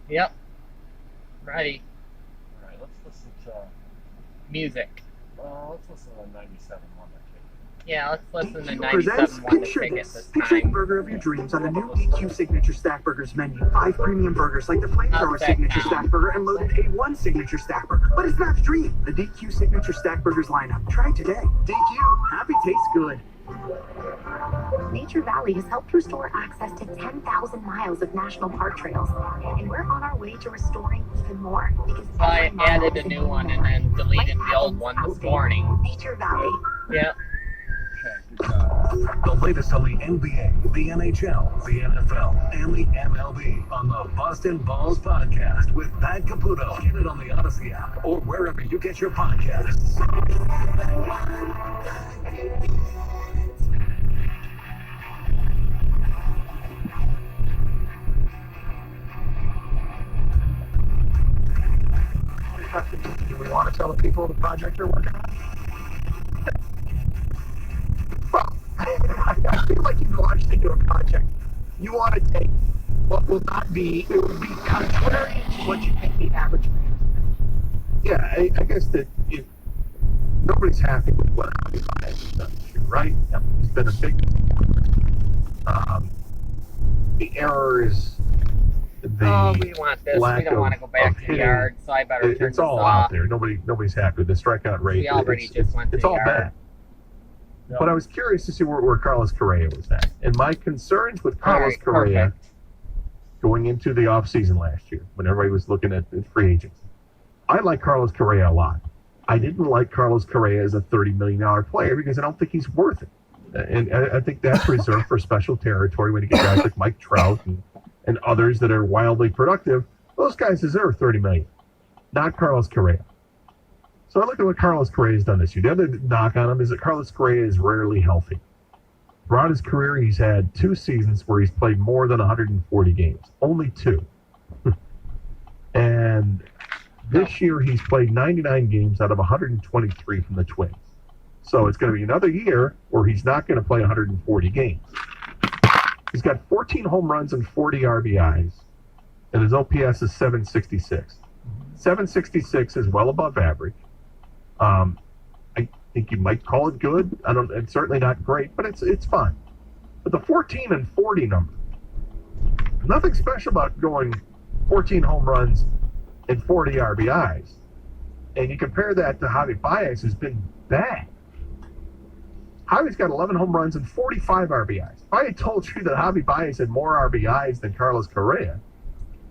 Yep. Ready. All right, let's listen to. Music. Let's listen to the '97 one that came. Yeah, let's listen to Presents 97 one to Picture pick it This. this Picture the time. burger of your dreams on the new DQ Signature Stack Burgers menu. 5 premium burgers like the Flamethrower How's that Signature sound? Stack Burger and Loaded A1 Signature Stack Burger. But it's not a dream. The DQ Signature Stack Burgers lineup. Try today. DQ. Happy tastes good. Nature Valley has helped restore access to 10,000 miles of national park trails, and we're on our way to restoring even more. Because I added a new one and then deleted the old one this morning. Nature Valley. Yep. Okay, good job. The latest on the NBA, the NHL, the NFL, and the MLB on the Boston Balls Podcast with Pat Caputo. Get it on the Odyssey app or wherever you get your podcasts. Do we want to tell the people the project you're working on? Well, I feel like you launched into a project. You want to take what will not be, it would be contrary to what you think the average man. Yeah, I guess that if nobody's happy with what Javi Baez has done this year, right? Yep. He's been a big. The errors. Oh, we want this. We lack don't want to of- go back of to the hitting. yard, so I better turn It's this all off. out there. Nobody's happy with the strikeout rate. We already It's- just went to It's the all yard. bad. But I was curious to see where Carlos Correa was at. And my concerns with Carlos Alright, Correa perfect. going into the offseason last year, when everybody was looking at free agents, I like Carlos Correa a lot. I didn't like Carlos Correa as a $30 million player because I don't think he's worth it. And I think that's reserved for special territory when you get guys like Mike Trout and others that are wildly productive. Those guys deserve $30 million, not Carlos Correa. So I look at what Carlos Correa has done this year. The other knock on him is that Carlos Correa is rarely healthy. Throughout his career, he's had 2 seasons where he's played more than 140 games. Only 2. And this year, he's played 99 games out of 123 from the Twins. So it's going to be another year where he's not going to play 140 games. He's got 14 home runs and 40 RBIs, and his OPS is 766. 766 is well above average. I think you might call it good. It's certainly not great, but it's fine. But the 14 and 40 number, nothing special about going 14 home runs and 40 RBIs. And you compare that to Javi Baez, who's been bad. Javi's got 11 home runs and 45 RBIs. If I had told you that Javi Baez had more RBIs than Carlos Correa,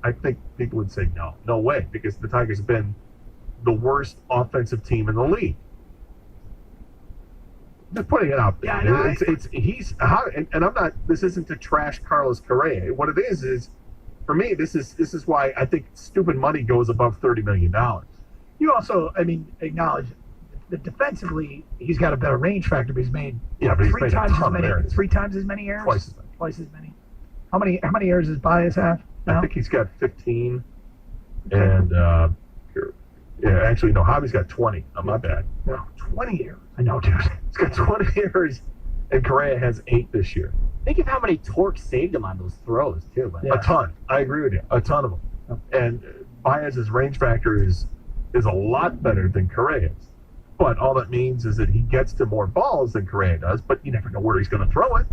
I think people would say no way, because the Tigers have been the worst offensive team in the league. Just putting it out there. Yeah, no, and I'm not. This isn't to trash Carlos Correa. What it is for me, this is why I think stupid money goes above $30 million. You also, acknowledge that defensively he's got a better range factor, but he's made Yeah, but he's three made a times as ton of many errors. 3 times as many errors. Twice as many. Twice as many. How many errors does Baez have now? I think he's got 15, and actually no, Javi's got 20. Oh, my bad. No, 20 errors. I know, dude. He's got 20 errors, and Correa has 8 this year. Think of how many torques saved him on those throws, too. But Yeah. A ton. I agree with you. A ton of them. And Baez's range factor is a lot better than Correa's. But all that means is that he gets to more balls than Correa does, but you never know where he's going to throw it,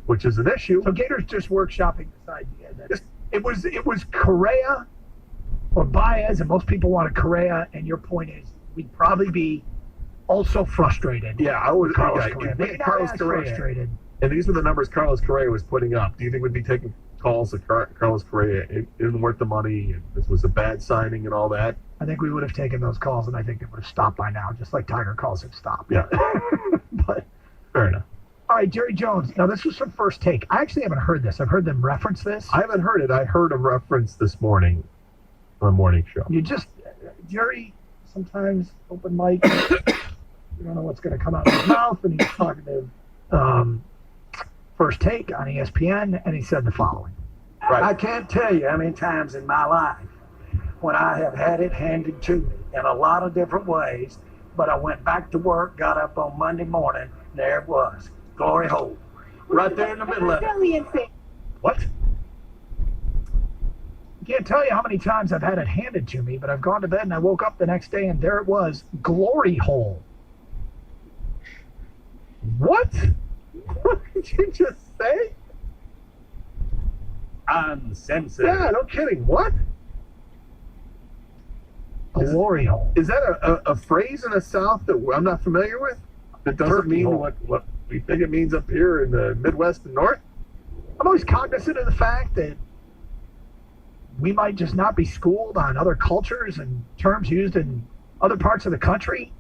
which is an issue. So Gators just workshopping this idea that it was Correa or Baez, and most people wanted Correa, and your point is we'd probably be also frustrated. Yeah, I would. Carlos yeah, Correa. if Maybe not Carlos as Correa, frustrated. and these were the numbers Carlos Correa was putting up. Do you think we'd be taking calls that Carlos Correa isn't worth the money, and this was a bad signing and all that? I think we would have taken those calls, and I think it would have stopped by now, just like Tiger calls have stopped. Yeah. But Fair enough. all right, Jerry Jones. Now this was from First Take. I actually haven't heard this. I've heard them reference this. I haven't heard it. I heard a reference this morning on the morning show. You just Jerry sometimes open mic. You don't know what's going to come out of his mouth, and he's talking to First Take on ESPN, and he said the following. Right. I can't tell you how many times in my life when I have had it handed to me in a lot of different ways, but I went back to work, got up on Monday morning, and there it was. Glory hole. Right there in the middle of it. What? Can't tell you how many times I've had it handed to me, but I've gone to bed and I woke up the next day and there it was, glory hole. What? What did you just say? Uncensored. Yeah, no kidding. What? Glory hole. Is that a phrase in the South that I'm not familiar with? That doesn't Turkey mean hole. what we think it means up here in the Midwest and North? I'm always cognizant of the fact that we might just not be schooled on other cultures and terms used in other parts of the country.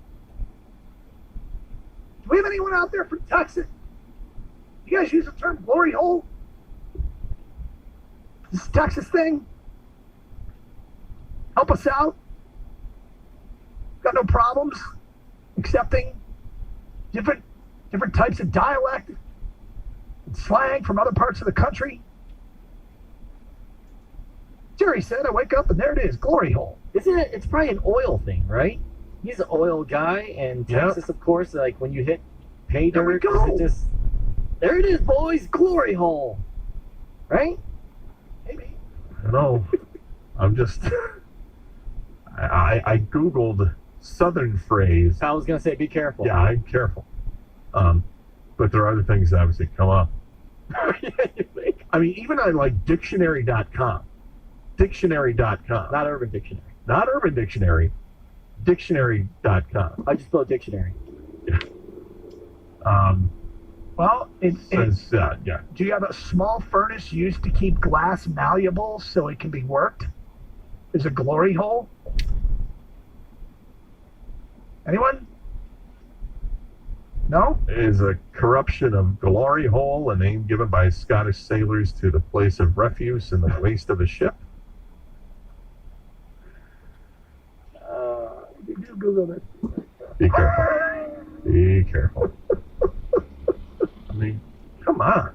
Do we have anyone out there from Texas? You guys use the term glory hole? This is a Texas thing? Help us out. Got no problems accepting different types of dialect and slang from other parts of the country. Jerry said, I wake up and there it is, glory hole. Isn't it? It's probably an oil thing, right? He's an oil guy, and Yep. Texas, of course, like when you hit pay There we dirt, go. it just there it is, boys, glory hole, right? Maybe. I don't know. I'm just. I Googled Southern phrase. I was gonna say, be careful. Yeah, I'm careful. But there are other things that obviously come up. I mean, even on like dictionary.com. Dictionary.com. Not Urban Dictionary. Not Urban Dictionary. Dictionary.com. I just spelled dictionary. Well, Says, yeah. do you have a small furnace used to keep glass malleable so it can be worked? Is a glory hole? Anyone? No? Is a corruption of glory hole, a name given by Scottish sailors to the place of refuse in the waist of a ship. Did you Google this? Be careful. Be careful. I mean, come on.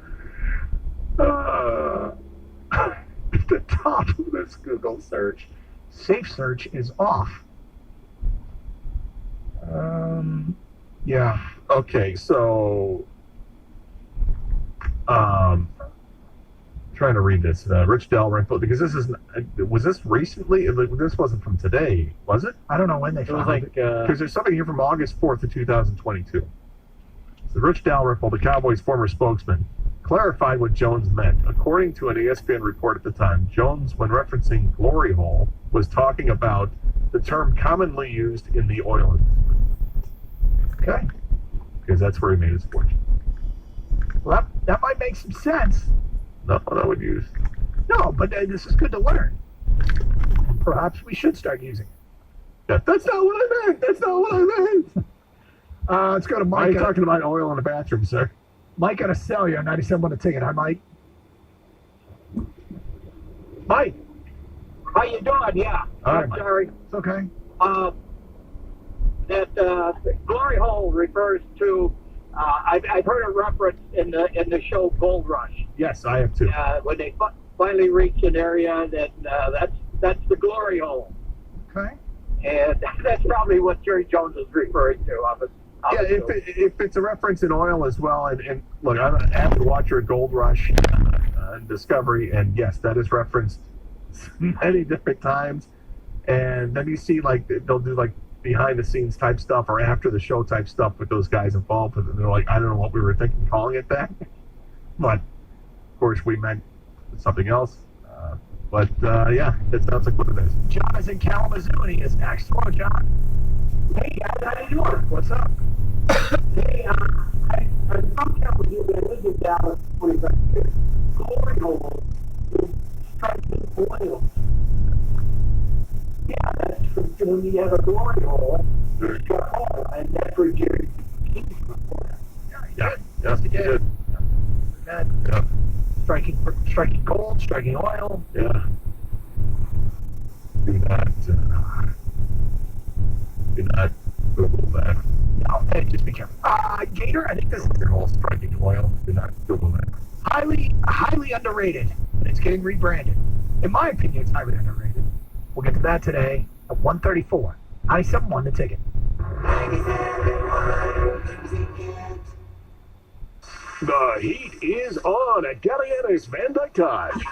At the top of this Google search. Safe search is off. Yeah. Okay, so trying to read this. Rich Dalrymple, because this is was this recently? This wasn't from today, was it? I don't know when they It was found like it. Because there's something here from August 4th of 2022. So Rich Dalrymple, the Cowboys' former spokesman, clarified what Jones meant. According to an ESPN report at the time, Jones, when referencing glory hole, was talking about the term commonly used in the oil industry, Okay. because that's where he made his fortune. Well, that might make some sense. Not what I would use. No, but this is good to learn. Perhaps we should start using it. That's not what I meant. That's not what I meant. Let's go to Why are you Mike. talking about oil in the bathroom, sir? Mike got a cell you on 97 on a ticket. Hi, Mike. Mike. How you doing? Yeah. All right, I'm Mike. sorry. It's okay. That glory hole refers to. I've heard a reference in the show Gold Rush. Yes, I have too. When they finally reach an area, that that's the glory hole, Okay. and that's probably what Jerry Jones is referring to. Yeah, if it's a reference in oil as well, and look, I'm an avid watcher of Gold Rush and Discovery, and yes, that is referenced many different times. And then you see like they'll do like behind the scenes type stuff or after the show type stuff with those guys involved, and they're like, I don't know what we were thinking calling it that, but of course we meant something else. But yeah, it sounds like what it is. John is in Kalamazoo and he is next. Hello, John. Hey guys, how you doing? What's up? Hey, I'm from Kalamazoo, but I lived in Dallas 25 years. Glory hole is striking oil. Yeah, that's when you have a glory hole, you struck oil, and that's where Jerry came from. Yeah, yes, you did. That, Yeah, striking gold, striking oil. yeah. Do not Google that. No, hey, just be careful. Gator, I think this is Your whole striking oil. Do not Google that. highly underrated. And it's getting rebranded. In my opinion, it's highly underrated. We'll get to that today at 1:34. 97.1 the ticket. The heat is on at Galliana's Van Dyke Dodge.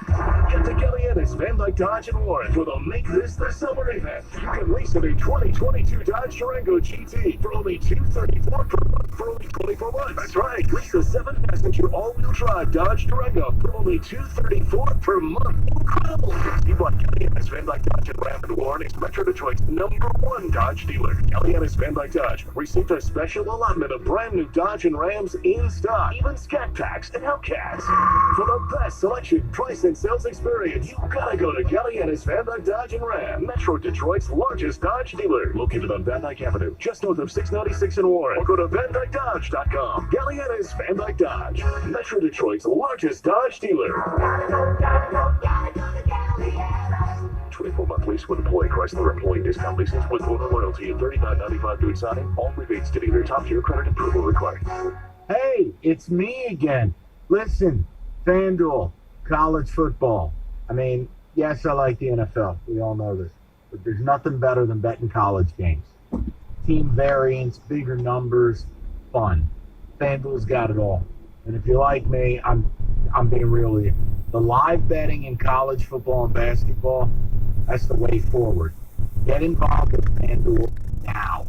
Get to Galliana's Van Dyke Dodge and Warren for the Make This the Summer event. You can lease a 2022 Dodge Durango GT for only $234 per month for only 24 months. That's right. Lease a 7-passenger all-wheel drive Dodge Durango for only $234 per month. Incredible! You want Galliana's Van Dyke Dodge and Ram and Warren is Metro Detroit's #1 Dodge dealer. Galliana's Van Dyke Dodge received a special allotment of brand new Dodge and Rams in stock, even Scat Packs and Hellcats. For the best selection, price, and sales experience, you gotta go to Galliana's Van Dyke Dodge and Ram, Metro Detroit's largest Dodge dealer, located on Van Dyke Avenue, just north of 696 in Warren. Or go to VanDykeDodge.com. Galliana's Van Dyke Dodge, Metro Detroit's largest Dodge dealer. 24-month lease with employee Chrysler employee discount leases with owner loyalty and $39.95 due at signing. All rebates to dealer. Top tier credit approval required. Hey, it's me again. Listen, FanDuel, college football. I mean, yes, I like the NFL. We all know this. But there's nothing better than betting college games. Team variance, bigger numbers, fun. FanDuel's got it all. And if you like me, I'm being real with you. The live betting in college football and basketball, that's the way forward. Get involved with FanDuel now.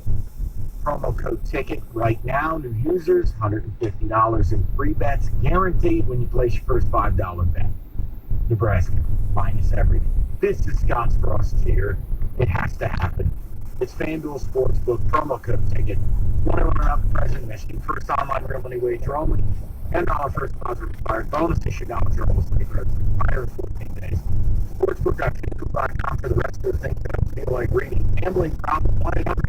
Promo code TICKET right now. New users, $150 in free bets guaranteed when you place your first $5 bet. Nebraska, minus everything. This is Scott's Frost here. It has to happen. It's FanDuel Sportsbook, promo code TICKET. 21 up, present Michigan. First online real money wager only. $10 first deposit required. Bonus issue knowledge are almost free credits expire in 14 days. Sportsbook.fanduel.com for the rest of the things that don't feel like reading. Gambling problem 1-800-7117.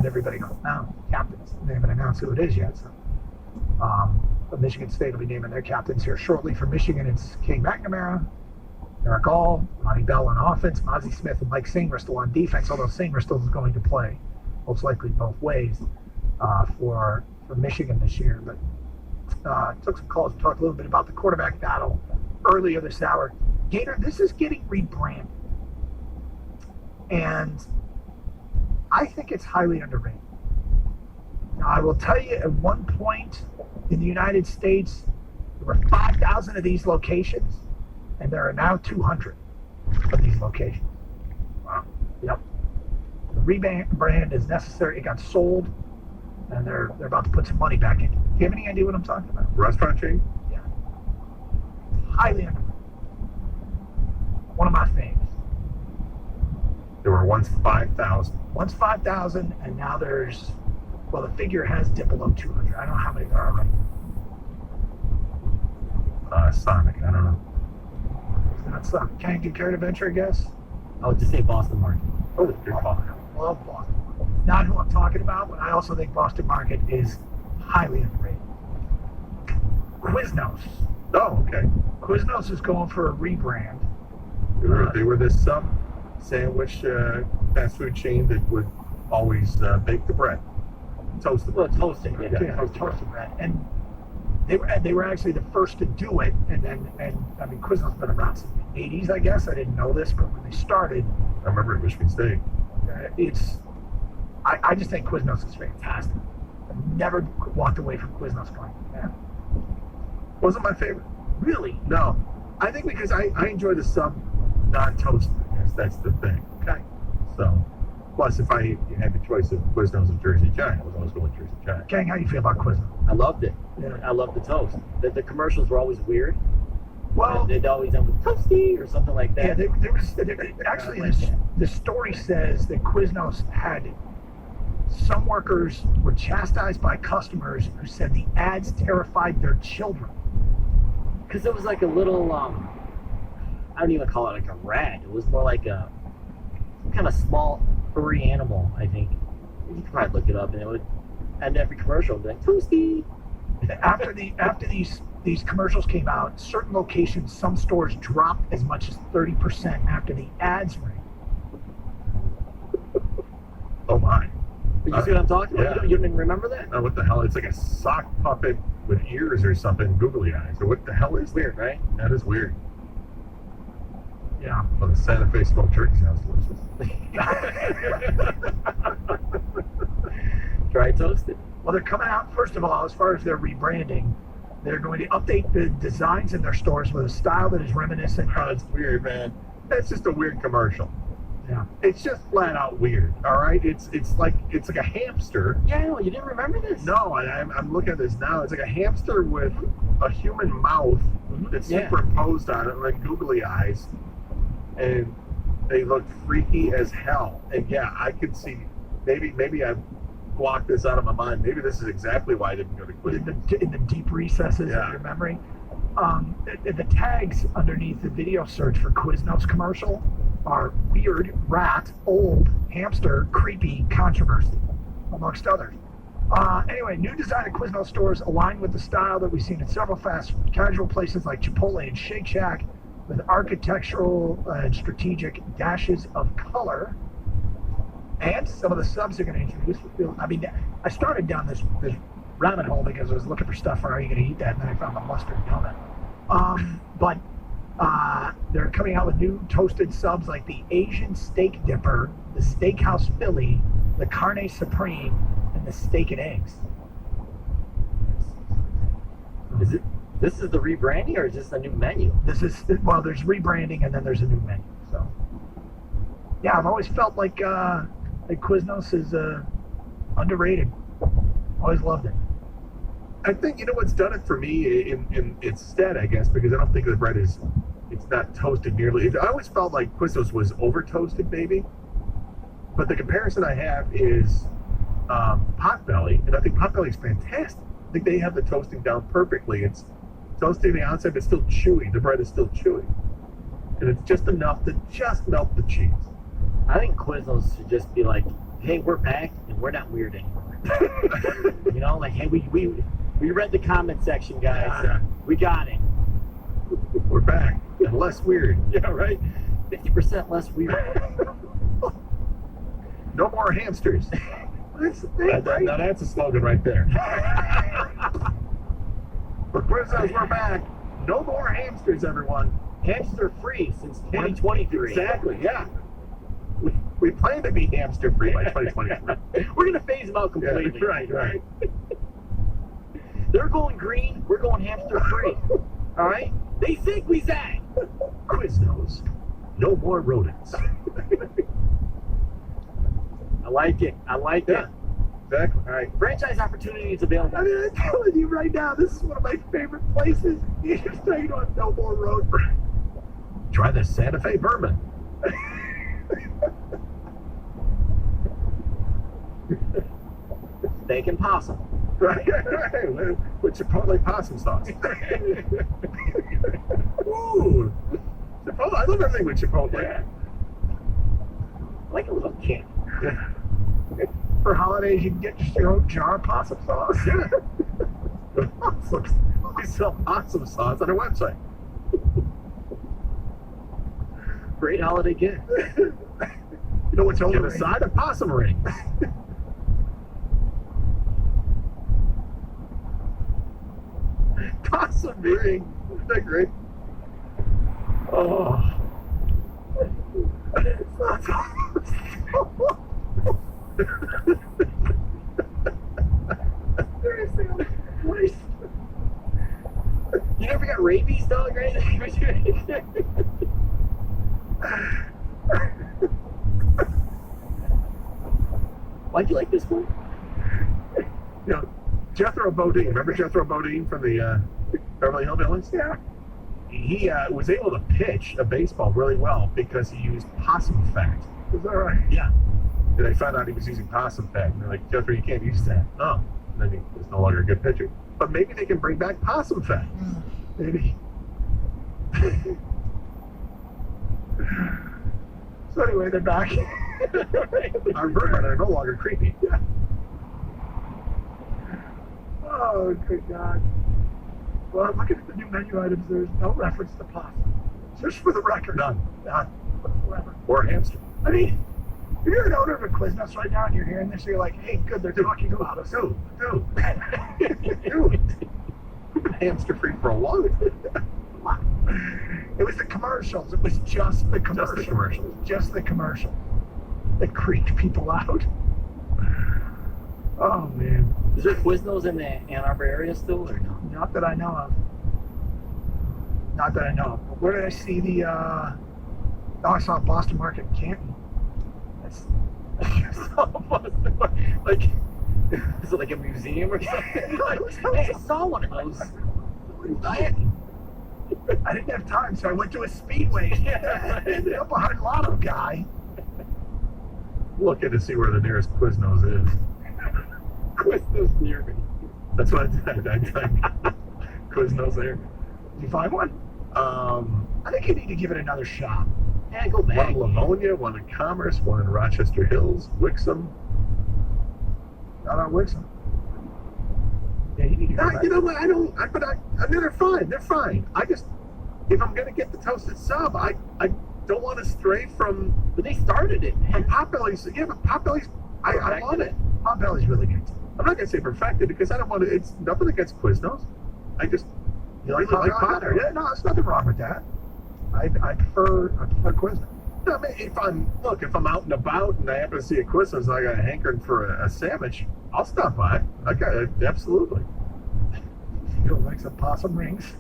Everybody knows now, captains. They haven't announced who it is yet. So, but Michigan State will be naming their captains here shortly. For Michigan, it's Cade McNamara, Eric All, Monty Bell on offense, Mozzie Smith and Mike Singer still on defense, although Singer still is going to play, most likely both ways, for Michigan this year. But took some calls to talk a little bit about the quarterback battle earlier this hour. Gator, this is getting rebranded. And I think it's highly underrated. Now, I will tell you, at one point in the United States, were 5,000 of these locations, and there are now 200 of these locations. Wow. Yep. The rebrand is necessary. It got sold, and they're about to put some money back in. Do you have any idea what I'm talking about? Restaurant chain? Yeah. Highly underrated. One of my faves. There were once 5,000. Once 5,000, and now there's, well, the figure has dipped below 200. I don't know how many there are right now. Sonic, I don't know. It's not some. Can't do care to venture, I guess? I would just say Boston Market. Oh, good call. Love Boston. Not who I'm talking about, but I also think Boston Market is highly underrated. Quiznos. Oh, okay. Quiznos is going for a rebrand. They were this sub sandwich fast food chain that would always bake the bread, toast the bread. Well, toasted, yeah. Toasted bread. And they were actually the first to do it. And I mean, Quiznos has been around since the 80s, I guess. I didn't know this, but when they started, I remember at Michigan State. I just think Quiznos is fantastic. I've never walked away from Quiznos going, man. Wasn't my favorite. Really? No. I think because I enjoy the sub non-toasted. I guess that's the thing. Okay. So, plus if I had the choice of Quiznos and Jersey Giant, I was always going Jersey Giant. Gang, how do you feel about Quiznos? I loved it. Yeah. I loved the toast. The commercials were always weird. Well, they'd always end with toasty or something like that. yeah, the story says that Quiznos had some workers were chastised by customers who said the ads terrified their children. Because it was like a little, I don't even call it like a rat. It was more like a some kind of small furry animal, I think. You could probably look it up, and it would end every commercial and be like, toasty. After these commercials came out, certain locations, some stores dropped as much as 30% after the ads ran. Oh my. You see what I'm talking about? Yeah. You didn't remember that? What the hell? It's like a sock puppet with ears or something, googly eyes. Or what the hell is Weird, right? that? Is weird. Yeah. Well, the Santa Fe smoked turkey sounds delicious. Dry toasted. Well, they're coming out, first of all, as far as their rebranding, they're going to update the designs in their stores with a style that is reminiscent Oh, of. it's weird, man. That's just a weird commercial. Yeah. It's just flat out weird. All right. It's like a hamster. Yeah, no, you didn't remember this? No, I'm looking at this now. It's like a hamster with a human mouth that's Yeah. superimposed on it, like googly eyes, and they look freaky as hell. And yeah, I could see. Maybe I blocked this out of my mind. Maybe this is exactly why I didn't go to Quiznos. In the deep recesses Yeah. of your memory. The tags underneath the video search for Quiznos commercial are weird, rat, old, hamster, creepy, controversy, amongst others. Anyway, new design at Quiznos stores align with the style that we've seen at several fast casual places like Chipotle and Shake Shack, with architectural and strategic dashes of color. And some of the subs they're going to introduce. I mean, I started down this rabbit hole because I was looking for stuff for how are you going to eat that, and then I found the mustard donut. But they're coming out with new toasted subs like the Asian Steak Dipper, the Steakhouse Philly, the Carne Supreme, and the Steak and Eggs. This is the rebranding, or is this a new menu? There's rebranding and then there's a new menu. So, yeah, I've always felt like Quiznos is underrated. Always loved it. I think, you know what's done it for me in its stead, I guess, because I don't think the bread it's not toasted nearly. I always felt like Quiznos was over toasted, maybe. But the comparison I have is Potbelly, and I think Potbelly's fantastic. I think they have the toasting down perfectly. It's toasting the outside, but still chewy. The bread is still chewy, and it's just enough to just melt the cheese. I think Quiznos should just be like, hey, we're back, and we're not weird anymore. You know, like, hey, we read the comment section, guys. Yeah. We got it. We're back and less weird. Yeah, right? 50% less weird. No more hamsters. That's the thing, right? Now that's a slogan right there. For Quiznos, we're back. No more hamsters, everyone. Hamster free since 2023. Exactly, yeah. We plan to be hamster free by 2023. We're going to phase them out completely. Yeah, right. They're going green. We're going hamster free. All right? They zig, we zag. Quiznos. No more rodents. I like it. I like it. Exactly. All right. Franchise opportunities available. I mean, I'm telling you right now, this is one of my favorite places. You're saying on No More Road. Try the Santa Fe Bourbon. Steak and possum. Right. With Chipotle possum sauce. Ooh. Chipotle. I love everything with Chipotle. I like a little candy. For holidays, you can get just your own jar of possum sauce. We sell possum sauce on our website. Great holiday gift. You know what's on the side? A possum ring. Possum ring. Isn't that great? Oh. You never got rabies, dog, right? Why'd you like this one? You know, Jethro Bodine. Remember Jethro Bodine from the Beverly Hillbillies? Yeah. He was able to pitch a baseball really well because he used possum fat. Is that right? Yeah. And they found out he was using possum fat. And they're like, Jethro, you can't use that. Oh. And then he was no longer a good pitcher. But maybe they can bring back possum fat. Maybe. So anyway, they're back. Our vermin are no longer creepy. Yeah. Oh, good God. Well, I'm looking at the new menu items. There's no reference to possum. Just for the record. None. None whatsoever. Or hamster. I mean, if you're an owner of a Quiznos right now and you're hearing this, you're like, hey, good, they're talking about us. Dude. Hamster free for a long time. It was the commercials. It was just the commercials. Just the commercials. Just the commercial that creeped people out. Oh, man. Is there Quiznos in the Ann Arbor area still, or no? Not that I know of. Not that I know of. But where did I see the, oh, I saw Boston Market in Canton. That's, like, is it like a museum or something? Like, hey, I saw one of those. I didn't have time, so I went to a Speedway. I ended up behind Lotto Guy. Looking to see where the nearest Quiznos is. Quiznos near me. That's what I did. I typed Quiznos there. Did you find one? I think you need to give it another shot. Yeah, go back. One in Livonia, one in Commerce, one in Rochester Hills, Wixom. Not on Wixom. Yeah, you need to go back. You know what? I mean, they're fine. They're fine. I just, if I'm going to get the toasted sub, I don't want to stray from. But they started it, man. From Potbelly's. Yeah, but Potbelly's, I want it. Potbelly's really good. I'm not going to say perfected because I don't want to. It's nothing against Quiznos. I just really like Potbelly. Yeah, no, there's nothing wrong with that. I prefer Quiznos. No, I mean, if I'm out and about and I happen to see a Quiznos and I got a hankering for a sandwich, I'll stop by. I got it, absolutely. You don't like some possum rings?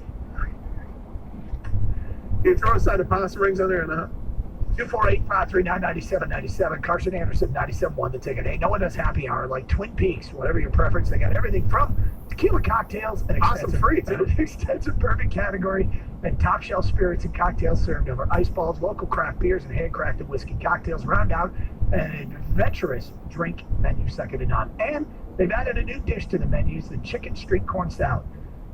You throw a side of possum rings on there or not? 248-539-9797. Carson Anderson, 97.1 the ticket. Hey, no one does happy hour like Twin Peaks, whatever your preference. They got everything from tequila cocktails and extensive bourbon category and top shelf spirits and cocktails served over ice balls, local craft beers, and handcrafted whiskey cocktails. Round out an adventurous drink menu second to none. And they've added a new dish to the menus, the chicken street corn salad.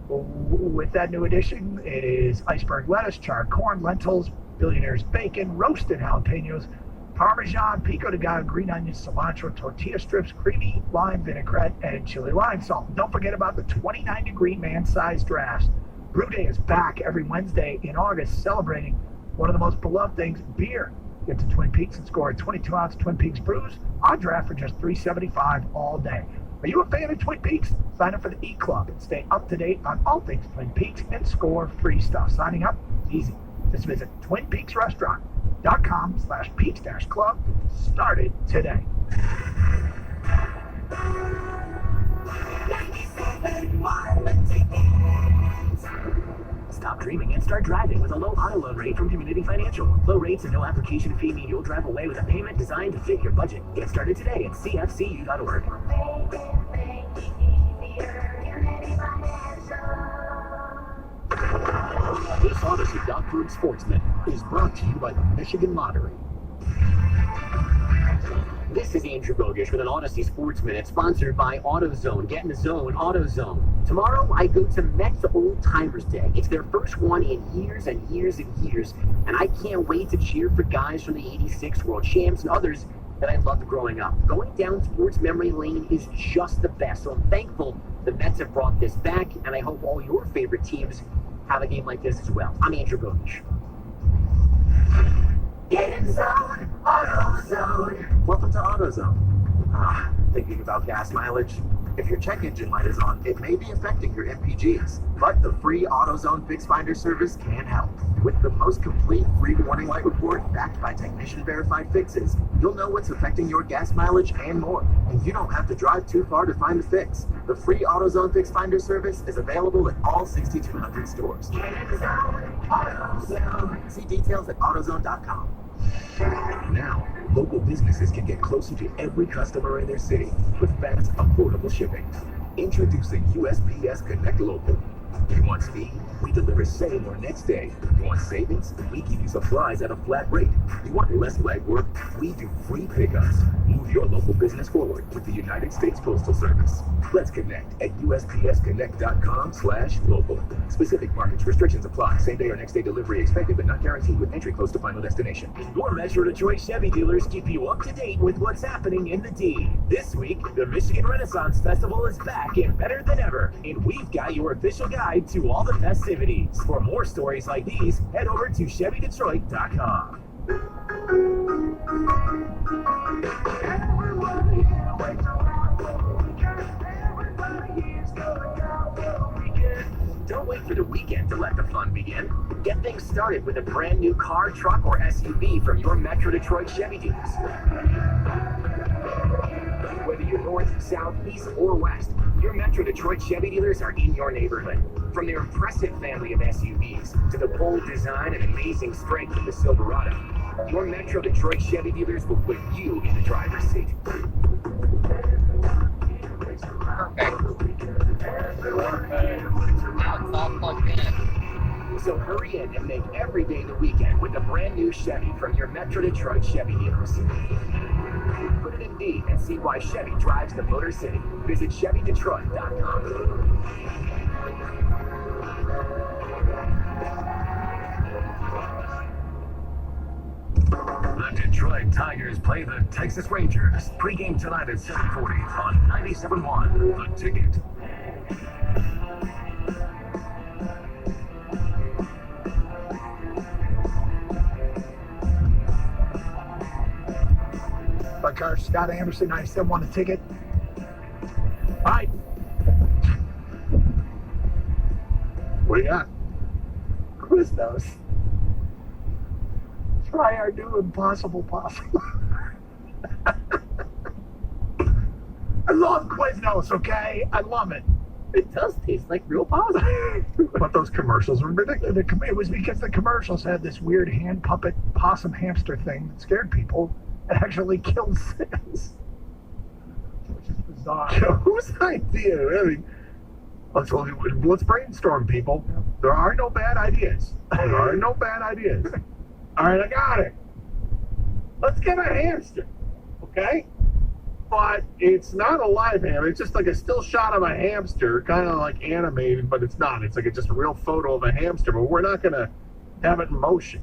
With that new addition is iceberg lettuce, charred corn, lentils, billionaire's bacon, roasted jalapenos, Parmesan, pico de gallo, green onions, cilantro, tortilla strips, creamy lime vinaigrette, and chili lime salt. Don't forget about the 29-degree man-sized drafts. Brew Day is back every Wednesday in August, celebrating one of the most beloved things, beer. Get to Twin Peaks and score a 22-ounce Twin Peaks brews on draft for just $3.75 all day. Are you a fan of Twin Peaks? Sign up for the E-Club and stay up to date on all things Twin Peaks and score free stuff. Signing up is easy. Just visit twinpeaksrestaurant.com/peaks-club. Started today. 97.1 stop dreaming and start driving with a low auto loan rate from Community Financial. Low rates and no application fee mean you'll drive away with a payment designed to fit your budget. Get started today at cfcu.org. This Odyssey Dockford Sportsman is brought to you by the Michigan Lottery. This is Andrew Bogish with an Odyssey Sports Minute sponsored by AutoZone. Get in the zone, AutoZone. Tomorrow, I go to Mets Old Timers Day. It's their first one in years and years and years, and I can't wait to cheer for guys from the 86 World Champs and others that I loved growing up. Going down sports memory lane is just the best, so I'm thankful the Mets have brought this back, and I hope all your favorite teams have a game like this as well. I'm Andrew Bogish. Get in zone, AutoZone. Welcome to AutoZone. Thinking about gas mileage? If your check engine light is on, it may be affecting your MPGs, but the free AutoZone Fix Finder service can help. With the most complete free warning light report backed by technician-verified fixes, you'll know what's affecting your gas mileage and more, and you don't have to drive too far to find the fix. The free AutoZone Fix Finder service is available at all 6,200 stores. Get in zone, AutoZone. See details at AutoZone.com. Now, local businesses can get closer to every customer in their city with fast, affordable shipping. Introducing USPS Connect Local. You want speed? We deliver same or next day. You want savings? We give you supplies at a flat rate. You want less legwork? We do free pickups. Move your local business forward with the United States Postal Service. Let's connect at USPSConnect.com/local. Specific markets, restrictions apply. Same day or next day delivery expected, but not guaranteed with entry close to final destination. Your Metro Detroit Chevy dealers keep you up to date with what's happening in the D. This week, the Michigan Renaissance Festival is back and better than ever, and we've got your official guide to all the festivities. For more stories like these, head over to ChevyDetroit.com. Don't wait for the weekend to let the fun begin. Get things started with a brand new car, truck, or SUV from your Metro Detroit Chevy dealers. Whether you're north, south, east, or west, your Metro Detroit Chevy dealers are in your neighborhood. From their impressive family of SUVs to the bold design and amazing strength of the Silverado, your Metro Detroit Chevy dealers will put you in the driver's seat. Now it's all plugged in. So hurry in and make every day the weekend with a brand new Chevy from your Metro Detroit Chevy dealers. Put it in D and see why Chevy drives the Motor City. Visit ChevyDetroit.com. The Detroit Tigers play the Texas Rangers. Pre-game tonight at 7:40 on 97.1 The Ticket. But Coach Scott Anderson, 97.1 The Ticket. All right. What do you got? Quiznos. Try our new impossible possible. I love Quiznos, okay? I love it. It does taste like real positive. But those commercials were ridiculous. It was because the commercials had this weird hand puppet possum hamster thing that scared people. It actually killed Sims. Which is bizarre. Whose idea? I mean, let's brainstorm, people. There are no bad ideas. There are no bad ideas. All right, I got it. Let's get a hamster, okay? But it's not a live hamster. It's just like a still shot of a hamster, kind of like animated, but it's not. It's like just a real photo of a hamster, but we're not going to have it in motion.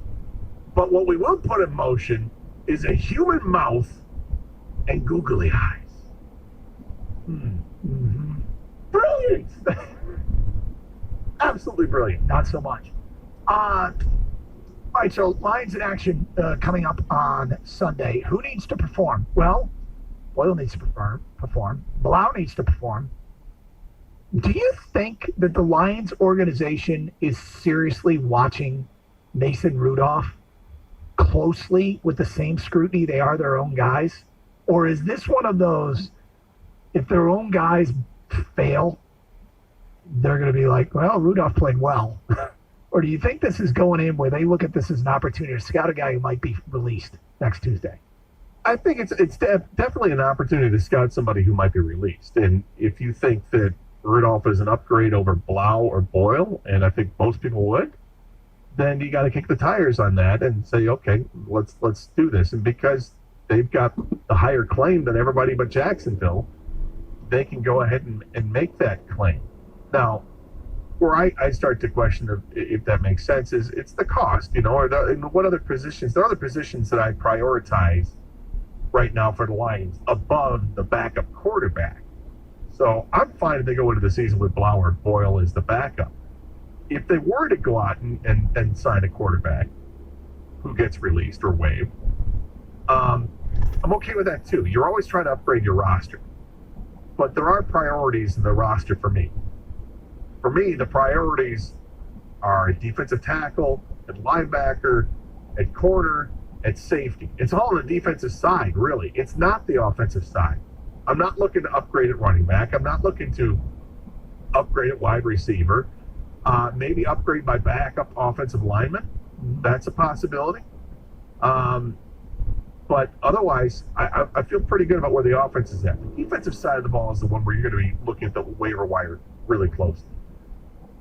But what we will put in motion is a human mouth and googly eyes. Mm-hmm. Brilliant! Absolutely brilliant. Not so much. All right, so Lions in action coming up on Sunday. Who needs to perform? Well, Boyle needs to perform. Blau needs to perform. Do you think that the Lions organization is seriously watching Mason Rudolph closely with the same scrutiny they are their own guys? Or is this one of those, if their own guys fail, they're going to be like, well, Rudolph played well. Or do you think this is going in where they look at this as an opportunity to scout a guy who might be released next Tuesday? I think it's definitely an opportunity to scout somebody who might be released. And if you think that Rudolph is an upgrade over Blau or Boyle, and I think most people would, then you got to kick the tires on that and say, okay, let's do this. And because they've got the higher claim than everybody but Jacksonville, they can go ahead and make that claim. Now, where I start to question if that makes sense is it's the cost, or what other positions. There are other positions that I prioritize right now for the Lions above the backup quarterback. So I'm fine if they go into the season with Blau or Boyle as the backup. If they were to go out and sign a quarterback who gets released or waived, I'm okay with that too. You're always trying to upgrade your roster. But there are priorities in the roster for me. For me, the priorities are at defensive tackle, at linebacker, at corner, at safety. It's all on the defensive side, really. It's not the offensive side. I'm not looking to upgrade at running back. I'm not looking to upgrade at wide receiver. Maybe upgrade my backup offensive lineman. That's a possibility. But otherwise, I feel pretty good about where the offense is at. The defensive side of the ball is the one where you're going to be looking at the waiver wire really closely.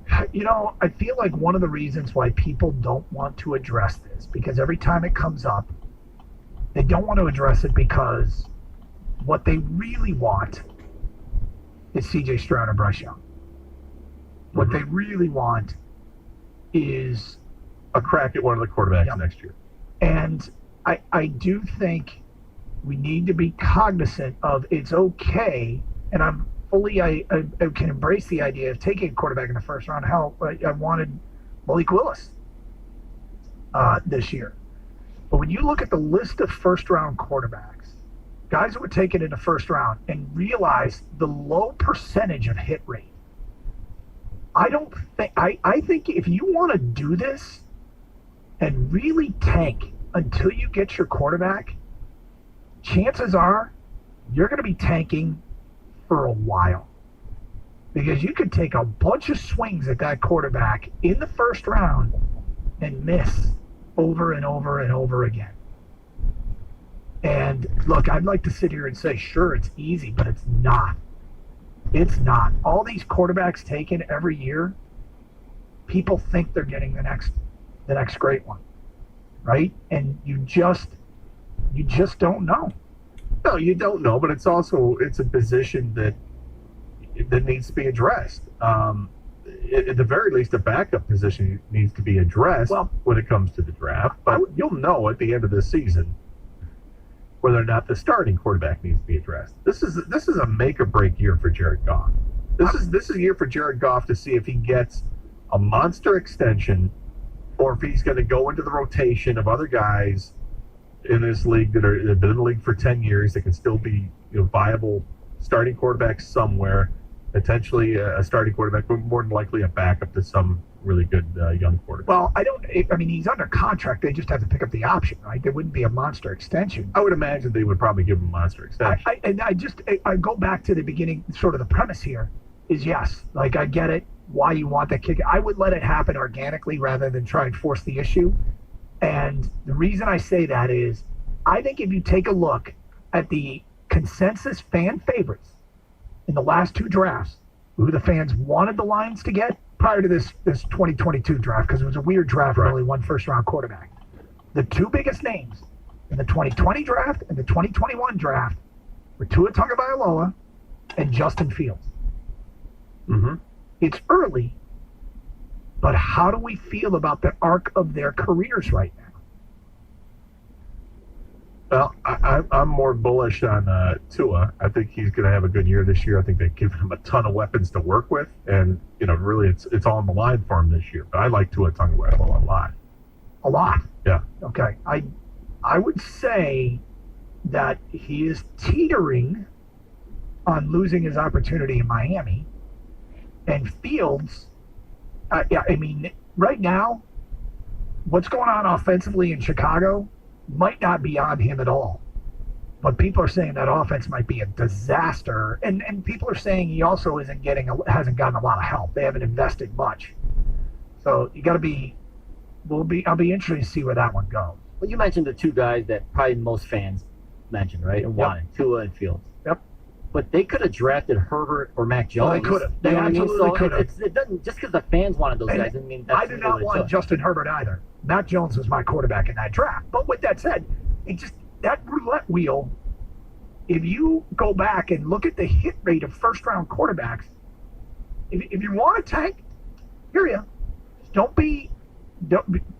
I feel like one of the reasons why people don't want to address this, because every time it comes up, they don't want to address it because what they really want is C.J. Stroud or Bryce Young. What they really want is a crack at one of the quarterbacks next year. And I do think we need to be cognizant of it's okay, and I'm fully, I can embrace the idea of taking a quarterback in the first round. Hell, I wanted Malik Willis this year. But when you look at the list of first-round quarterbacks, guys that were taken in the first round, and realize the low percentage of hit rate, I think if you want to do this and really tank until you get your quarterback, chances are you're going to be tanking for a while, because you could take a bunch of swings at that quarterback in the first round and miss over and over and over again. And look, I'd like to sit here and say, sure, it's easy, but it's not. It's not. All these quarterbacks taken every year, people think they're getting the next great one, right? And you just don't know. No, you don't know, but it's a position that needs to be addressed. At the very least, a backup position needs to be addressed when it comes to the draft. But you'll know at the end of the season whether or not the starting quarterback needs to be addressed. This is a make or break year for Jared Goff. This is a year for Jared Goff to see if he gets a monster extension or if he's going to go into the rotation of other guys in this league that have been in the league for 10 years that can still be viable starting quarterbacks somewhere, potentially a starting quarterback, but more than likely a backup to some really good young quarterback. Well, he's under contract. They just have to pick up the option, right? There wouldn't be a monster extension. I would imagine they would probably give him a monster extension. I go back to the beginning, sort of the premise here is yes, like I get it, why you want that kick. I would let it happen organically rather than try and force the issue. And the reason I say that is I think if you take a look at the consensus fan favorites in the last two drafts, who the fans wanted the Lions to get prior to this 2022 draft, because it was a weird draft, really, one first-round quarterback. The two biggest names in the 2020 draft and the 2021 draft were Tua Tagovailoa and Justin Fields. Mm-hmm. It's early, but how do we feel about the arc of their careers right now? Well, I'm more bullish on Tua. I think he's going to have a good year this year. I think they've given him a ton of weapons to work with, and really, it's all on the line for him this year. But I like Tua Tagovailoa a lot. A lot. Yeah. Okay. I would say that he is teetering on losing his opportunity in Miami, and Fields. Right now, what's going on offensively in Chicago might not be on him at all. But people are saying that offense might be a disaster. And people are saying he also hasn't gotten a lot of help. They haven't invested much. So you got to be. I'll be interested to see where that one goes. Well, you mentioned the two guys that probably most fans mentioned, right? And wanted Tua and Fields. Yep. But they could have drafted Herbert or Mac Jones. Well, they could have. You They know what I mean? absolutely So could have. it doesn't just because the fans wanted those And guys. I mean, that's I do not want Justin Herbert either. Mac Jones was my quarterback in that draft. But with that said, that roulette wheel. If you go back and look at the hit rate of first-round quarterbacks, if you want to tank, hear you. Don't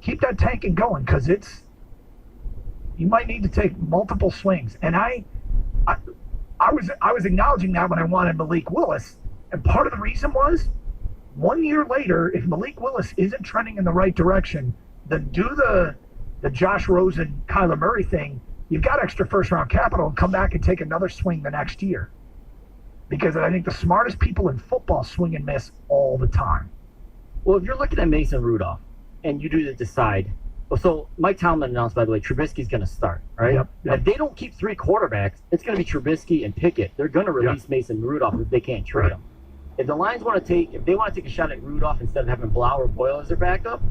keep that tanking going because you might need to take multiple swings. And I was acknowledging that when I wanted Malik Willis, and part of the reason was 1 year later, if Malik Willis isn't trending in the right direction, then do the Josh Rosen, Kyler Murray thing. You've got extra first-round capital and come back and take another swing the next year. Because I think the smartest people in football swing and miss all the time. Well, if you're looking at Mason Rudolph and you do decide, so Mike Tomlin announced, by the way, Trubisky's going to start, right? Yep. If they don't keep three quarterbacks, it's going to be Trubisky and Pickett. They're going to release Mason Rudolph if they can't trade him. If the Lions want to take a shot at Rudolph instead of having Blau or Boyle as their backup,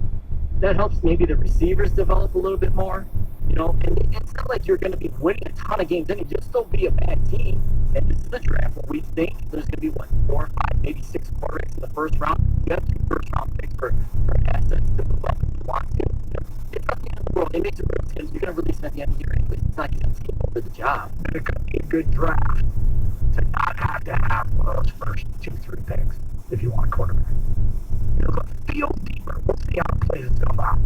that helps maybe the receivers develop a little bit more. You know, and it's not like you're going to be winning a ton of games. You'll still be a bad team. And this is the draft where we think there's going to be, 4 or 5, maybe 6 quarterbacks in the first round. You have 2 first-round picks for assets to move up if you want to. It's not the end of the world. It makes it real because you're going to release them at the end of the year anyway. It's not going to take over the job. And it could be a good draft to not have to have one of those first 2-3 picks if you want a quarterback. Let's feel deeper. We'll see how it plays itself out.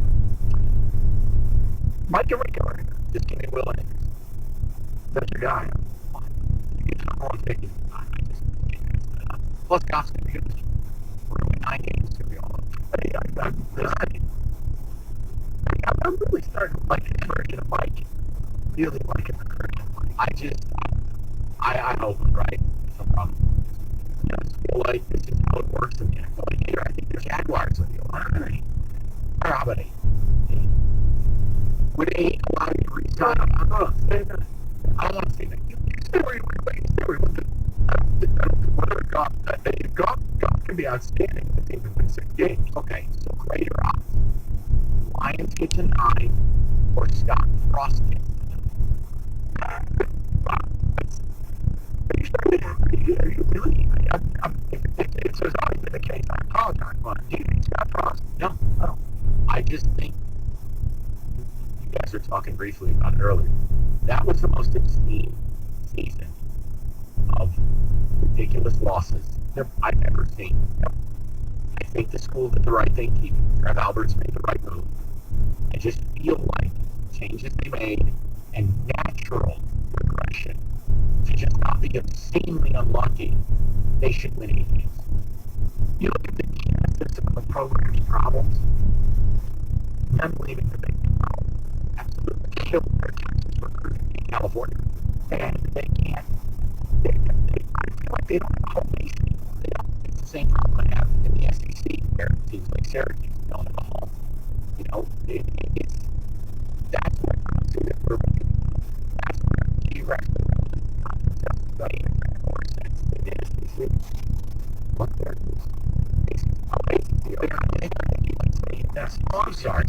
Mike Irregular, just give me Will Anderson. That's your guy. You get the number 1 pick. Plus, Goff's going to be good. We're going to win 9 games to be all I'm really starting to like this version of Mike. Really liking the version of Mike. I hope, right? So, I just feel like this is how it works in the NFL. Here, I think the Jaguars would be alright. Or how about 8? Would 8 allow you to resign? I'm going to say that. I don't want to say that. You stay where you Goff can be outstanding. I think within 6 games. Okay, so greater odds. Lions get to 9 or Scott Frost gets to 9. Are you really? If it's always been the case, I apologize. But do you think Scott Frost? No. I just think you guys were talking briefly about it earlier. That was the most obscene season of ridiculous losses I've ever seen. I think the school did the right thing. Trev Alberts made the right move. I just feel like changes they made and natural regression to just not be obscenely unlucky, they should win 8 games. You look at the genesis of the program's problems, them leaving the Big 12 absolutely killed their chances recruiting in California. And they can't, I feel like they don't have a home base anymore. They don't. It's the same problem I have in the SEC where teams like Syracuse don't have a home. You know, that's what I'm saying that we're looking at. That's where geographically relevant conference doesn't make more sense than the SEC. Look, there it is. ACC. I'm sorry.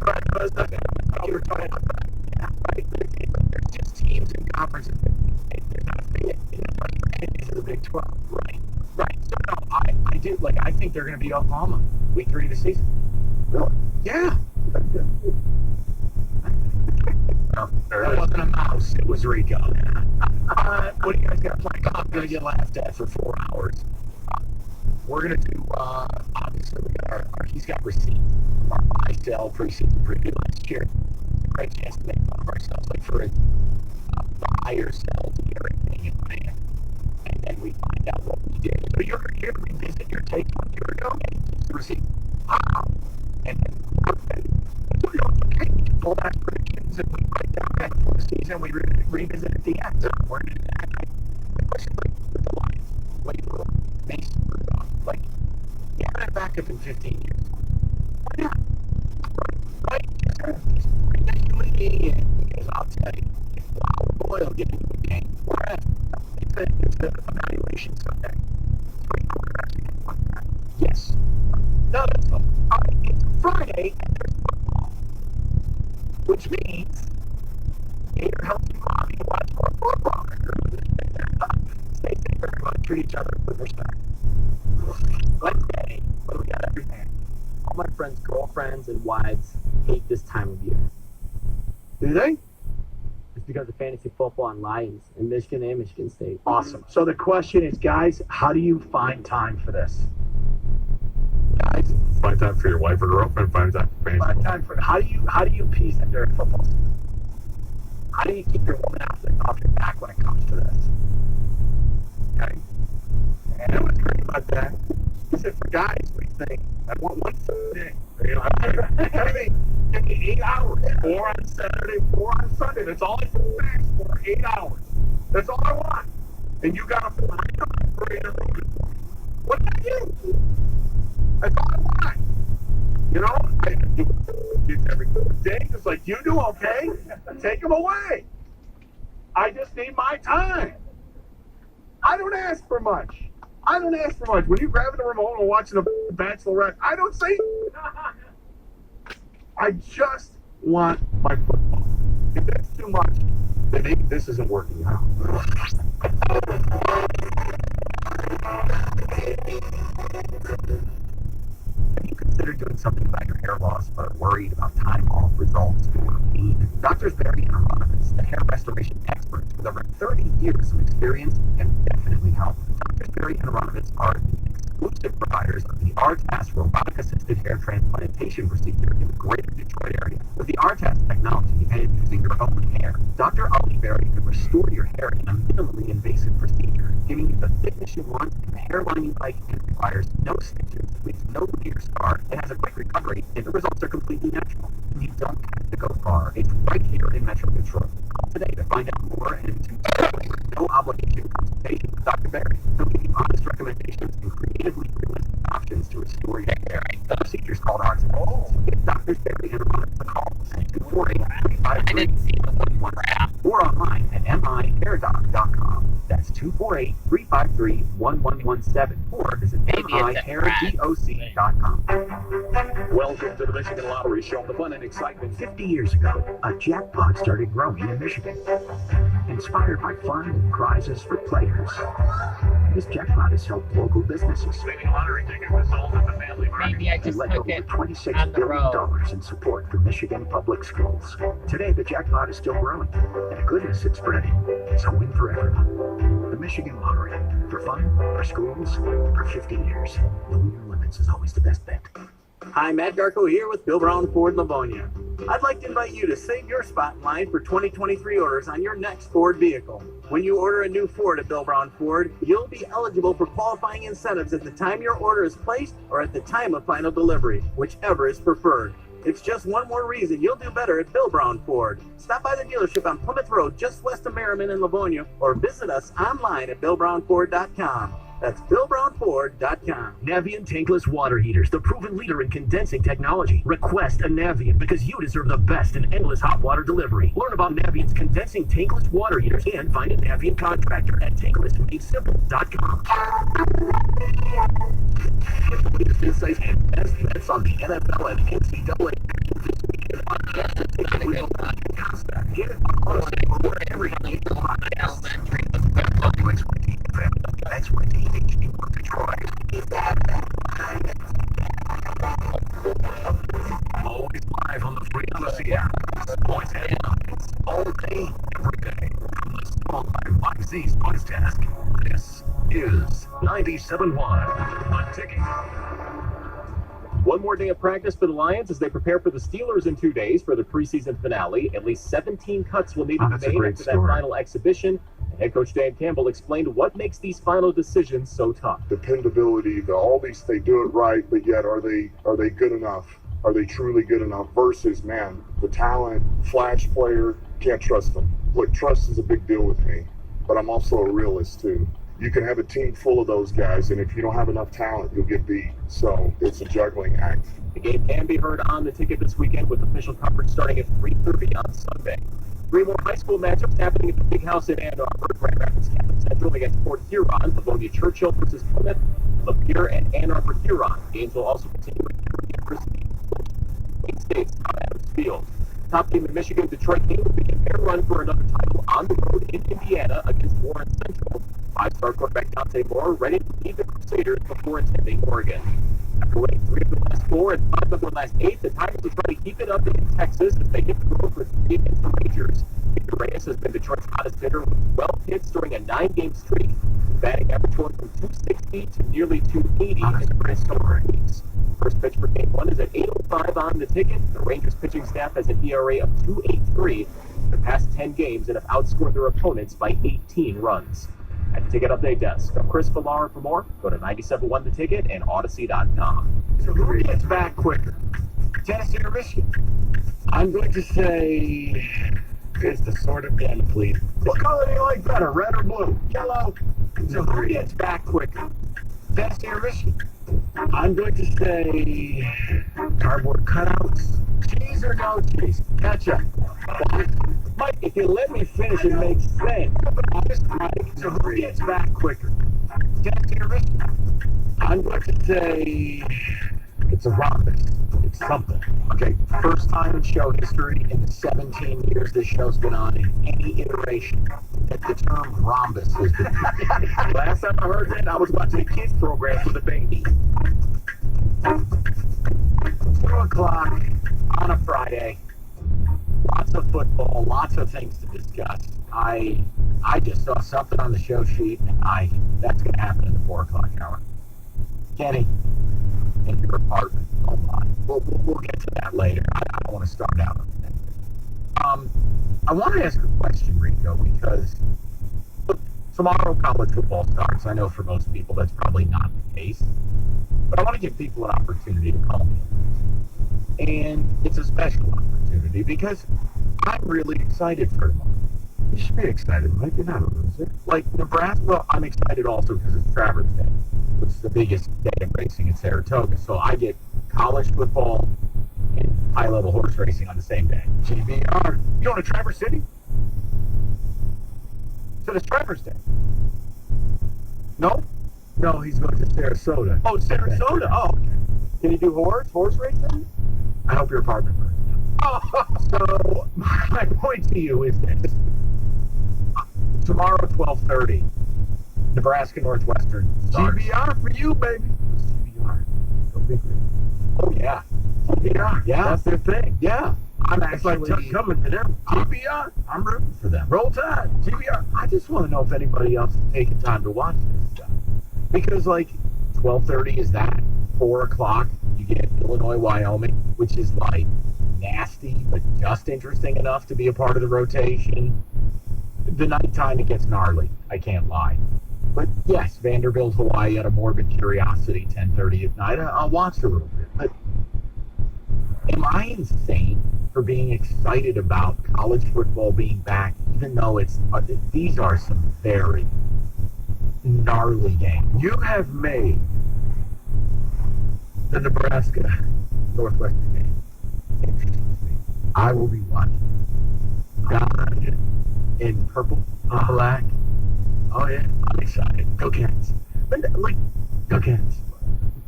You were talking about that. Yeah, right. There's just teams and conferences that they're not a fit into the Big 12. Right. So, no, I do. Like, I think they're going to beat Oklahoma week 3 of the season. Really? Yeah. That wasn't a mouse. It was Rico. What do you guys got planned? I'm going to get laughed at for 4 hours. We're going to do, obviously, we got he's got receipts from our buy, sell, preseason preview last year. It's a great chance to make fun of ourselves, like for a buy or sell to get everything in Miami. And then we find out what we did. So you're going to revisit your take 1 year ago? And it's the receipt. And then so we can pull back predictions and we write down right before the season. We revisit at the end. So we're going to do that. The question with the Lions, Wade Rule, Mason Rudolph, like, yeah, that back up in 15 years. Why not? Right? Just ridiculously, because I'll tell you, if Blau or Boyle get into the game, it's an evaluation Sunday. 3 quarterbacks against 1 guy. Yes. No, that's all right. It's Friday, and there's football. Which means Gator helps you Bobby to watch more football. Stay safe, everyone. Treat each other with respect. Wednesday, what do we got everything? All my friends' girlfriends and wives hate this time of year. Do they? It's because of fantasy football and Lions in Michigan and Michigan State. Awesome. So the question is, guys, how do you find time for this? Guys, find time for your wife or girlfriend. Find time for fantasy. Find time for how do you piece it during football season? How do you keep your woman off your back when it comes to this? Okay. And I was great about that. He said, for guys, we think, I want one Sunday. You know, give me 8 hours. 4 on Saturday, 4 on Sunday. That's all I can ask for, 8 hours. That's all I want. And you got to put right on for me. What about you? That's all I want. You know, I do it every day just like you do, okay? Take them away. I just need my time. I don't ask for much. When you're grabbing the remote and watching The Bachelorette, I don't say. I just want my football. If that's too much, then maybe this isn't working out. Have you considered doing something about your hair loss but are worried about time off results or pain? Doctors Barry and Aronovitz, the hair restoration experts with over 30 years of experience, can definitely help. Doctors Barry and Aronovitz are the exclusive providers of the RTAS robotic-assisted hair transplantation procedure in the greater Detroit area. With the RTAS technology and using your own hair, Dr. Ali Barry can restore your hair in a minimally invasive procedure, giving you the thickness you want and the hairline you like, and requires no stitches, leaves no clear scar, and has a quick recovery, and the results are completely natural. You don't have to go far. It's right here in Metro Detroit. Call today to find out more and to schedule your no-obligation consultation with Dr. Barry. He'll give you honest recommendations and creatively realistic options to restore your hair. The procedure's called RTAS. So give Dr. Barry and Aronovitz a call at 248-353-1117 or online at mihairdoc.com. That's 248-353-1117 or visit mihairdoc.com. Welcome to the Michigan Lottery Show, the fun and excitement. 50 years ago, a jackpot started growing in Michigan. Inspired by fun and prizes for players, this jackpot has helped local businesses. Winning lottery ticket was sold at the family market. Maybe I and just led took over it $26 on the road. billion in support for Michigan public schools. Today, the jackpot is still growing, and the goodness it's spreading. It's a win for everyone. The Michigan Lottery. For fun, for schools, for 50 years. Knowing your limits is always the best bet. Hi, Matt Garco here with Bill Brown Ford Livonia. I'd like to invite you to save your spot in line for 2023 orders on your next Ford vehicle. When you order a new Ford at Bill Brown Ford, you'll be eligible for qualifying incentives at the time your order is placed or at the time of final delivery, whichever is preferred. It's just one more reason you'll do better at Bill Brown Ford. Stop by the dealership on Plymouth Road just west of Merriman in Livonia or visit us online at BillBrownFord.com. That's BillBrownFord.com. Navien tankless water heaters, the proven leader in condensing technology. Request a Navien because you deserve the best in endless hot water delivery. Learn about Navien's condensing tankless water heaters and find a Navien contractor at tanklessmadesimple.com. Get the latest insights and best bets on the NFL and NCAA action this weekend on Justin Wheel Concept. Get it on every game Elementary. WXYT FM, WXYT HD1 Detroit. Always live on the free Odyssey app. Sports headlines all day, every day. From the Small Time YZ Sports Desk. This is 97.1 The Ticket. One more day of practice for the Lions as they prepare for the Steelers in 2 days for the preseason finale. At least 17 cuts will need to be made after that final exhibition. And head coach Dan Campbell explained what makes these final decisions so tough. Dependability, they do it right, but yet are they good enough? Are they truly good enough? Versus, man, the talent, flash player, can't trust them. Look, trust is a big deal with me, but I'm also a realist too. You can have a team full of those guys, and if you don't have enough talent, you'll get beat. So it's a juggling act. The game can be heard on The Ticket this weekend with official coverage starting at 3:30 on Sunday. 3 more high school matchups happening at the Big House in Ann Arbor. Grand Rapids Catholic Central against Port Huron, Livonia Churchill versus Plymouth, Lapeer and Ann Arbor Huron. Games will also continue at Huron University. Wayne State's Tom Adams Field. Top team in Michigan, Detroit King will begin their run for another title on the road in Indiana against Warren Central. Five-star quarterback Dante Moore ready to lead the Crusaders before attending Oregon. After winning 3 of the last 4 and 5 of the last 8, the Tigers will try to keep it up in Texas as they hit the road for 3 against the Rangers. Victor Reyes has been Detroit's hottest hitter with 12 hits during a 9-game streak, batting average going from 260 to nearly 280 in the first 4 weeks. First pitch for Game 1 is at 8:05 on the ticket. The Rangers pitching staff has an ERA of 2.83. The past 10 games and have outscored their opponents by 18 runs. At the Ticket Update Desk, I'm Chris Villar. For more, go to 97.1 The Ticket and Odyssey.com. So who gets back quicker, Tennessee or Michigan? I'm going to say it's the sort of den, please. What color do you like better, red or blue? Yellow. So who gets back quicker, Tennessee or Michigan? I'm going to say cardboard cutouts. Cheese or no cheese? Ketchup. Mike, if you let me finish, it makes sense. So who gets back quicker, Tennessee or Michigan? I'm going to say it's a rhombus. It's something. Okay, first time in show history in the 17 years this show's been on in any iteration that the term rhombus has been used. Last time I heard that, I was watching a kids program with a baby. 2 o'clock on a Friday. Lots of football, lots of things to discuss. I just saw something on the show sheet, and that's going to happen in the 4 o'clock hour. Kenny, in your apartment. Oh my. We'll get to that later. I don't want to start out on that. I wanted to ask a question, Rico, because look, tomorrow college football starts. I know for most people that's probably not the case, but I want to give people an opportunity to call me. And it's a special opportunity because I'm really excited for tomorrow. You should be excited, Mike. You're not a loser. Like Nebraska, well, I'm excited also because it's Travers Day, which is the biggest day of racing in Saratoga. So I get college football and high-level horse racing on the same day. GBR. You going to Traverse City? So it's Travers Day. No? No, he's going to Sarasota. Oh, Sarasota. Oh, okay. Can you do horse racing? I hope your apartment burns down. Oh, so my point to you is this. Tomorrow, 12:30, Nebraska Northwestern starts. GBR for you, baby. What's GBR? Go big rig. Oh, yeah. GBR. Yeah. That's their thing. Yeah. I'm actually coming to them. GBR. I'm rooting for them. Roll Tide. GBR. I just want to know if anybody else is taking time to watch this stuff. Because, 12:30 is that. 4 o'clock, you get Illinois, Wyoming, which is, nasty, but just interesting enough to be a part of the rotation. The nighttime, it gets gnarly. I can't lie. But, yes, Vanderbilt, Hawaii, out of morbid curiosity, 10:30 at night. I'll watch a little bit. But am I insane for being excited about college football being back, even though these are some very gnarly games? You have made the Nebraska Northwestern game interesting to me. I will be watching God in purple and black. Oh yeah, I'm excited. Go Cats. But go Cats.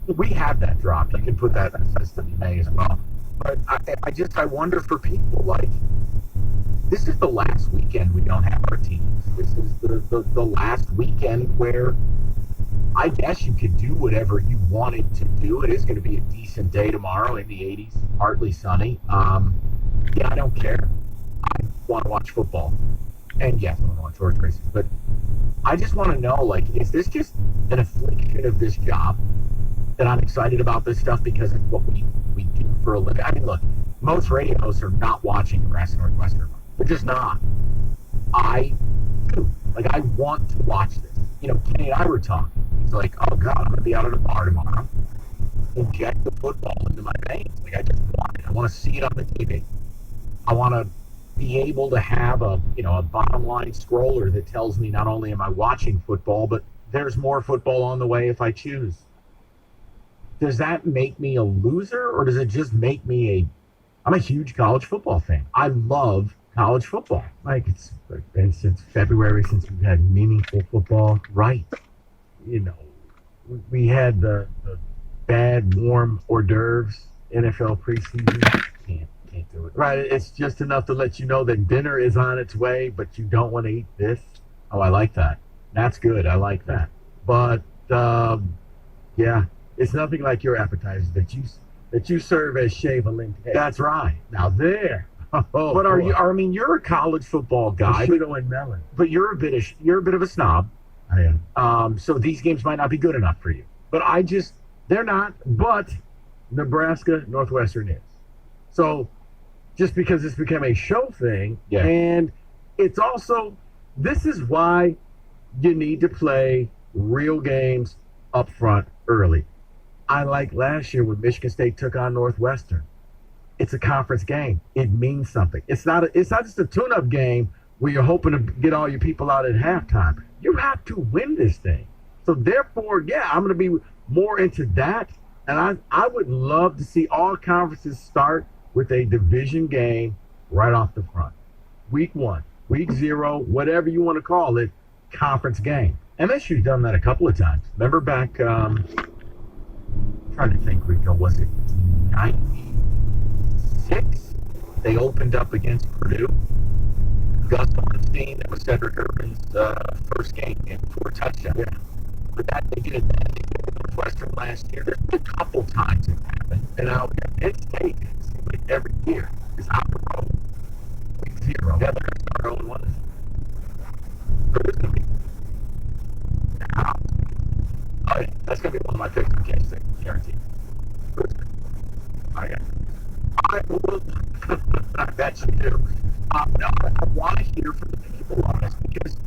We have that dropped. You can put that in the system in May as well. But I wonder for people, this is the last weekend we don't have our teams. This is the last weekend where I guess you could do whatever you wanted to do. It is going to be a decent day tomorrow in the 80s, partly sunny. Yeah, I don't care. I want to watch football. And yes, I want to watch horse racing. But I just want to know, is this just an affliction of this job that I'm excited about this stuff because it's what we do for a living? I mean, look, most radio hosts are not watching Nebraska Northwestern. They're just not. I do. I want to watch this. Kenny and I were talking. He's like, oh, God, I'm going to be out at a bar tomorrow. Inject the football into my veins. I just want it. I want to see it on the TV. I want to be able to have a bottom line scroller that tells me not only am I watching football, but there's more football on the way if I choose. Does that make me a loser, or does it just make me I'm a huge college football fan. I love college football. It's been since February since we've had meaningful football. Right. We had the bad, warm hors d'oeuvres NFL preseason. Can't do it. Right, it's just enough to let you know that dinner is on its way, but you don't want to eat this. Oh, I like that. That's good. I like that. But yeah, it's nothing like your appetizers that you serve as Shea Valente. That's right. Now there. Oh, but are you? I mean, you're a college football guy. And melon. But you're a bit of a snob. I am. So these games might not be good enough for you. But they're not. But Nebraska, Northwestern is. So just because it's become a show thing, and it's also, this is why you need to play real games up front early. I like last year when Michigan State took on Northwestern. It's a conference game. It means something. It's not just a tune-up game where you're hoping to get all your people out at halftime. You have to win this thing. So therefore, I'm going to be more into that. And I would love to see all conferences start with a division game right off the front. Week 1, week 0, whatever you want to call it, conference game. MSU's done that a couple of times. Remember back, I'm trying to think, Rico, was it 96? They opened up against Purdue. Gus Ornstein, that was Cedric Urban's first game for a touchdown. Yeah. But they did Northwestern last year. There's been a couple times it happened. And now Penn State, it seems like every year, is on the road. Week 0. Yeah, they're going to start 0-1. Purdue's going to be. Oh, yeah, that's going to be one of my picks for Kansas State, guaranteed. I will. I bet you do. No, I want to hear from the people on this because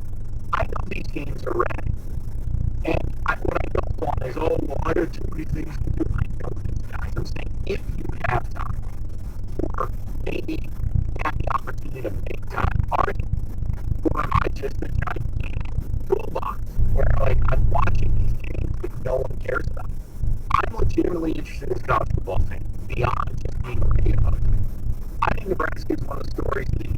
I know these games are ready. And what I don't want is, why are too many things to do? I know these guys. I'm saying if you have time, or maybe have the opportunity to make time, or am I just a gigantic toolbox where I'm watching these games that no one cares about? I'm legitimately interested in this college football thing beyond just being a radio host. I think Nebraska is one of the stories that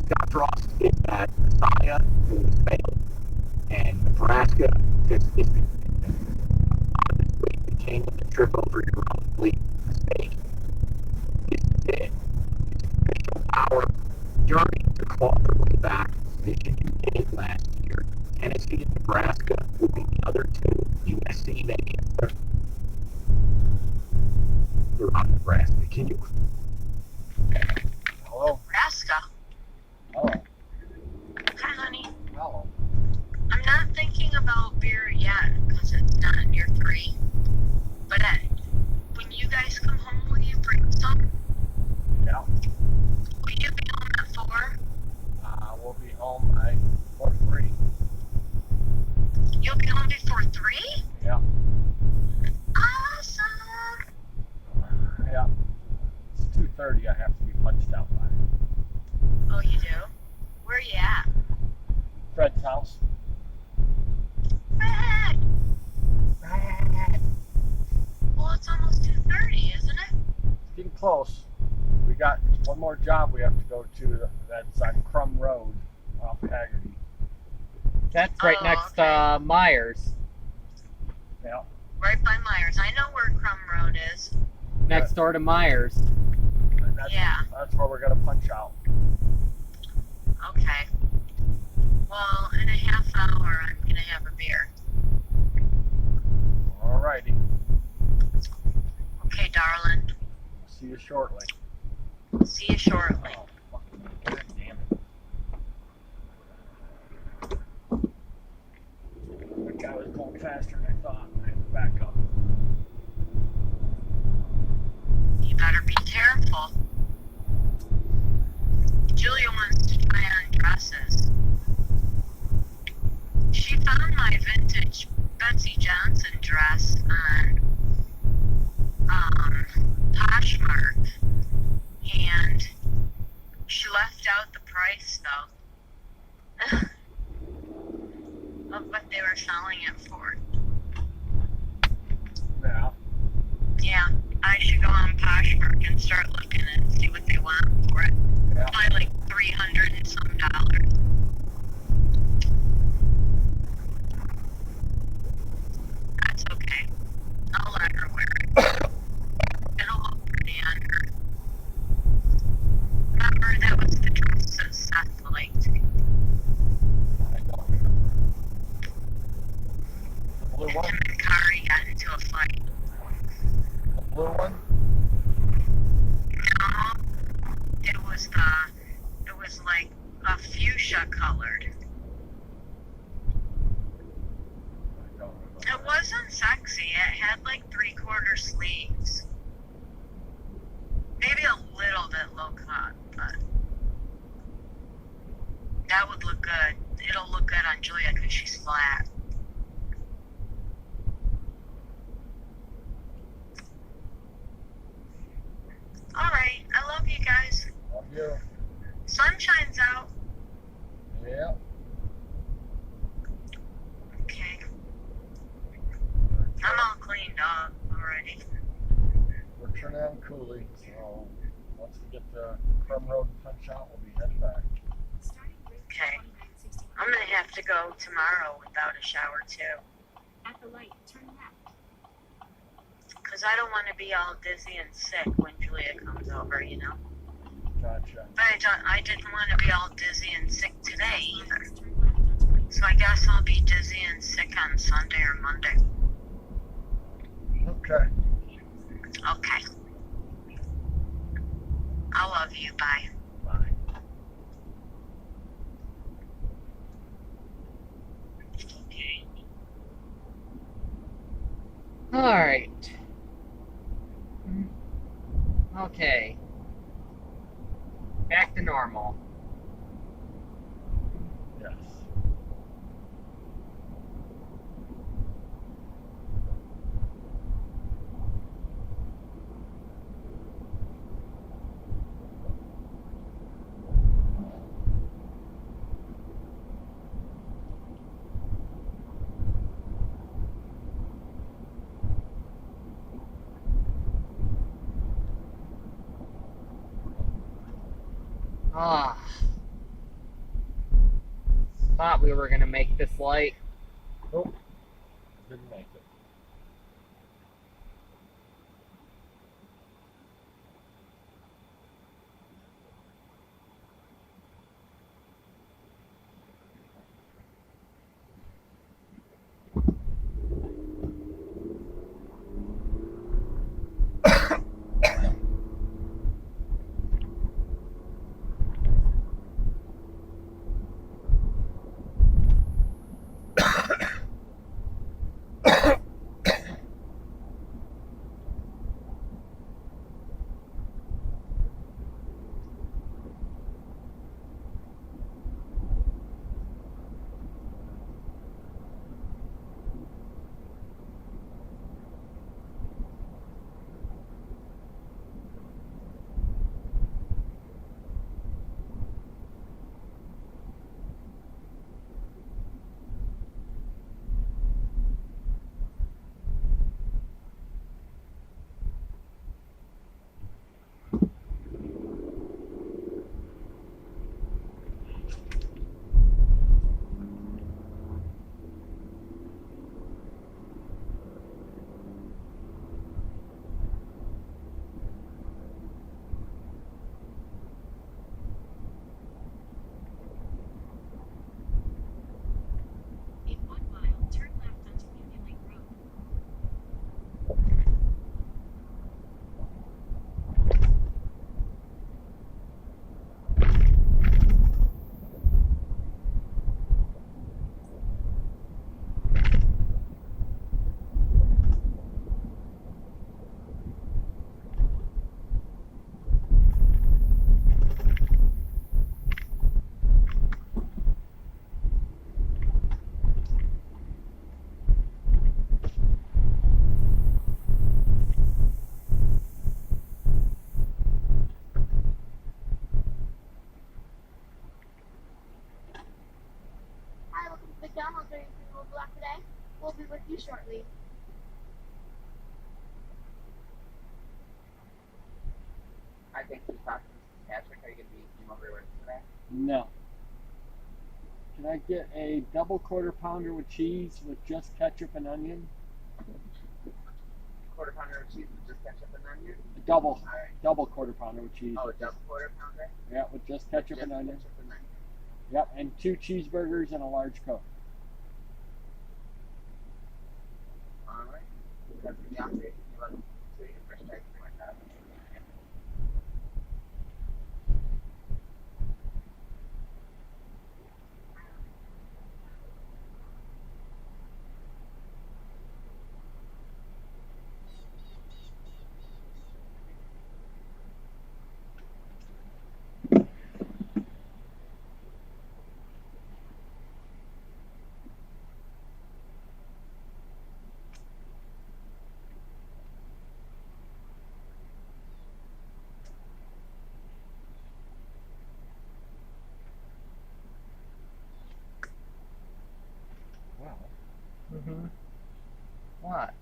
Scott Frost is that Messiah who failed, and Nebraska honestly became a trip over your own fleet mistake. This is it. It's official power journey to claw their way back. Michigan did it last year. Tennessee and Nebraska would be the other two. USC, they answer. They're on Nebraska. Can you? Hello? Nebraska. Hello. Hi, honey. Hello. I'm not thinking about beer yet because it's not in your 3. But when you guys come home, will you bring some? Yeah. Will you be home at 4? We'll be home before 3. You'll be home before 3? Yeah. Awesome. Yeah. It's 2:30. I have to be punched out by. Oh, you do? Where are you at? Fred's house. Fred! Well, it's almost 2:30, isn't it? It's getting close. We got one more job we have to go to. That's on Crum Road off Haggerty. That's right next to Myers. Yeah. Right by Myers. I know where Crum Road is. Next door to Myers. That's where we're going to punch out. Okay. Well, in a half hour, I'm going to have a beer. Alrighty. Okay, darling. See you shortly. See you shortly. God damn it. That guy was going faster than I thought. I had to back up. You better be careful. Julia wants to try on dresses. She found my vintage Betsy Johnson dress on Poshmark, and she left out the price though of what they were selling it for. Yeah. Yeah, I should go on Poshmark and start looking and see what they want for it. Yeah. Probably like $300 and some dollars. That's okay. I'll let her wear it. It'll blue one? No, it was like a fuchsia colored. It wasn't sexy. It had like 3/4 sleeves. Maybe a little bit low cut, but that would look good. It'll look good on Julia because she's flat. Alright, I love you guys. Love you. Sun shines out. Yeah. Okay. I'm all cleaned up already. We're turning on Cooley, so once we get the Crum Road punch out, we'll be heading back. Okay. I'm gonna have to go tomorrow without a shower too. At the light, turn left. Because I don't want to be all dizzy and sick when Julia comes over, you know? Gotcha. But I didn't want to be all dizzy and sick today either. So I guess I'll be dizzy and sick on Sunday or Monday. Okay. Okay. I love you. Bye. Bye. Alright. Okay. Back to normal. Yes. Ah. Thought we were gonna make this light. Nope. Didn't make it. In 1 mile, turn left onto Union Lake Road. Hi, welcome to McDonald's. Are you people block today? We'll be with you shortly. I think he's talking to Patrick. Are you gonna be came over with today? No. Can I get a double quarter pounder with cheese with just ketchup and onion? Quarter pounder of cheese with just ketchup and onion? Double. Alright. Double quarter pounder with cheese. Oh, double quarter pounder? Yeah, with just ketchup Just and onion. ketchup and onion. Yep, and 2 cheeseburgers and a large Coke. Alright. That's the operator. You want So you first type like that. Wow. Mm-hmm. What?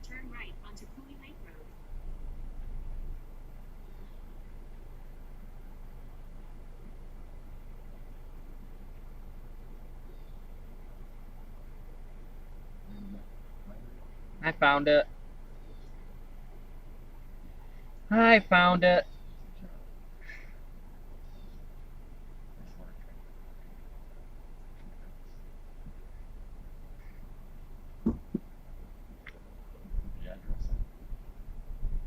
Turn right onto Cooley Lake Road. I found it. I found it. The address.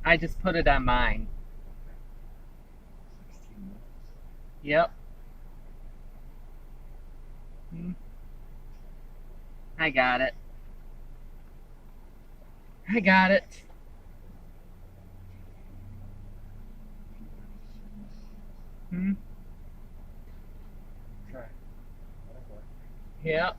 I just put it on mine. 16 minutes. Yep. I got it. I got it. Okay. That'll work. Yep.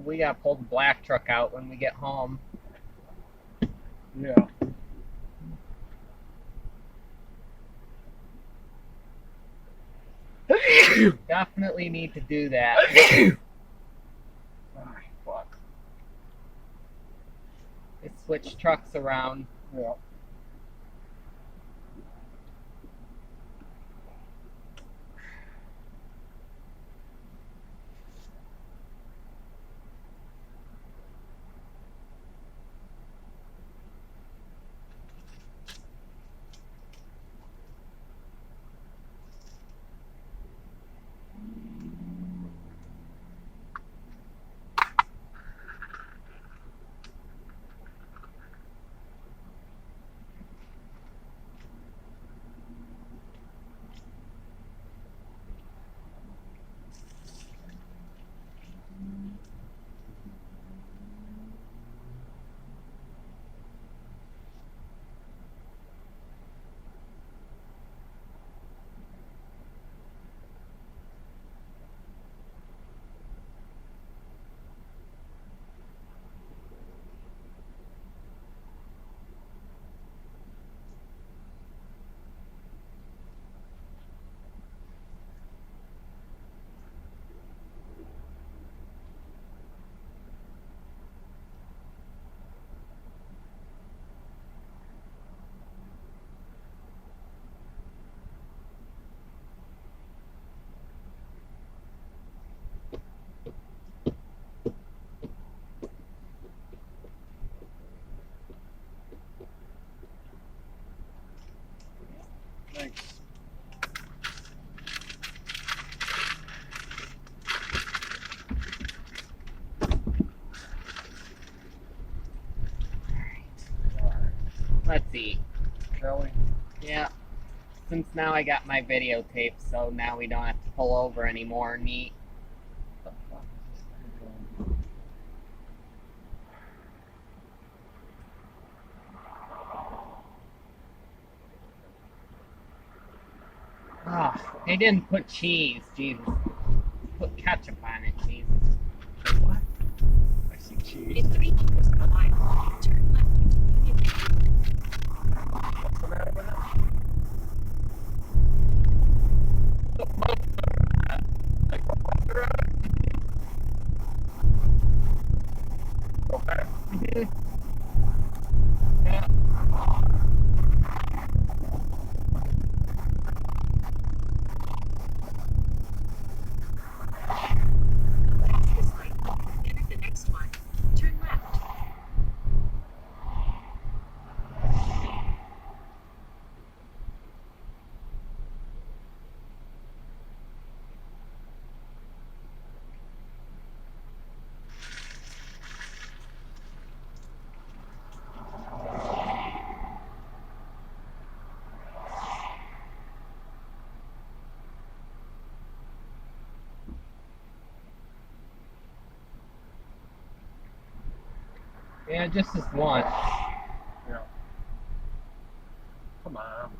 we gotta pull the black truck out when we get home. Yeah. Definitely need to do that. Ah, fuck. They switch trucks around. Yeah. Thanks. Let's see. Shall we? Yeah. Since now I got my videotape, so now we don't have to pull over anymore. Neat. Ah, they didn't put cheese. Jesus. Put ketchup on it, Jesus. What? I see cheese. In 3 years, a mile, turn left. What's the matter with it? Okay. Yeah. This way. Enter the next one. Turn left. Yeah, just this once. Yeah. Come on.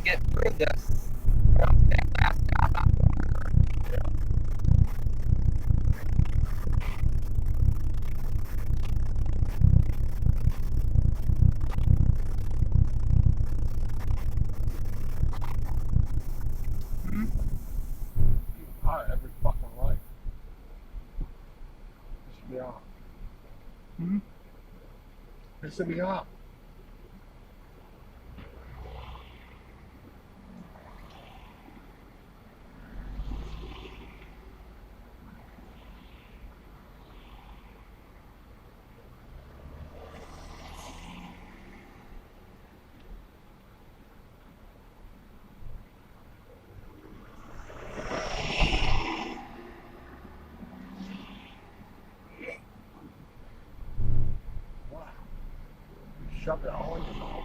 get through this. That last job on Every fucking light. Pissing me off. Pissing me off. Shove it all in your mouth.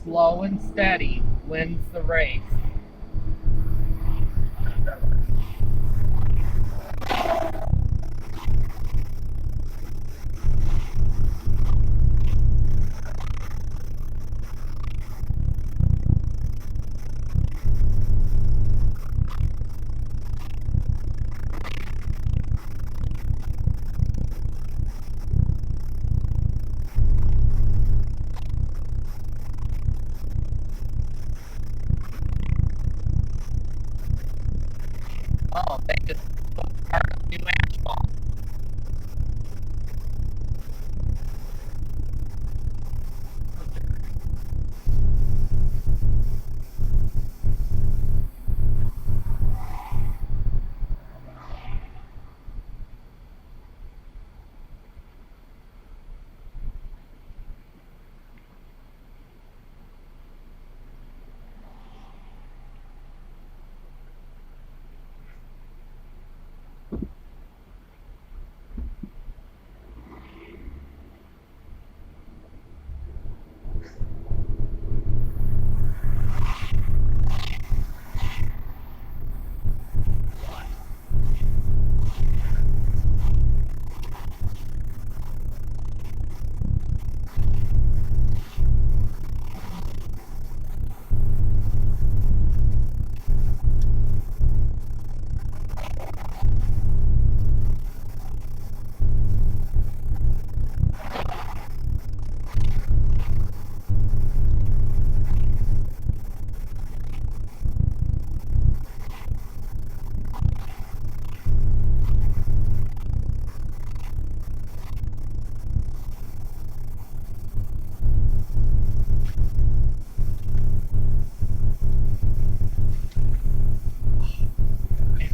slow and steady wins the race. Oh, they just put part of new asphalt.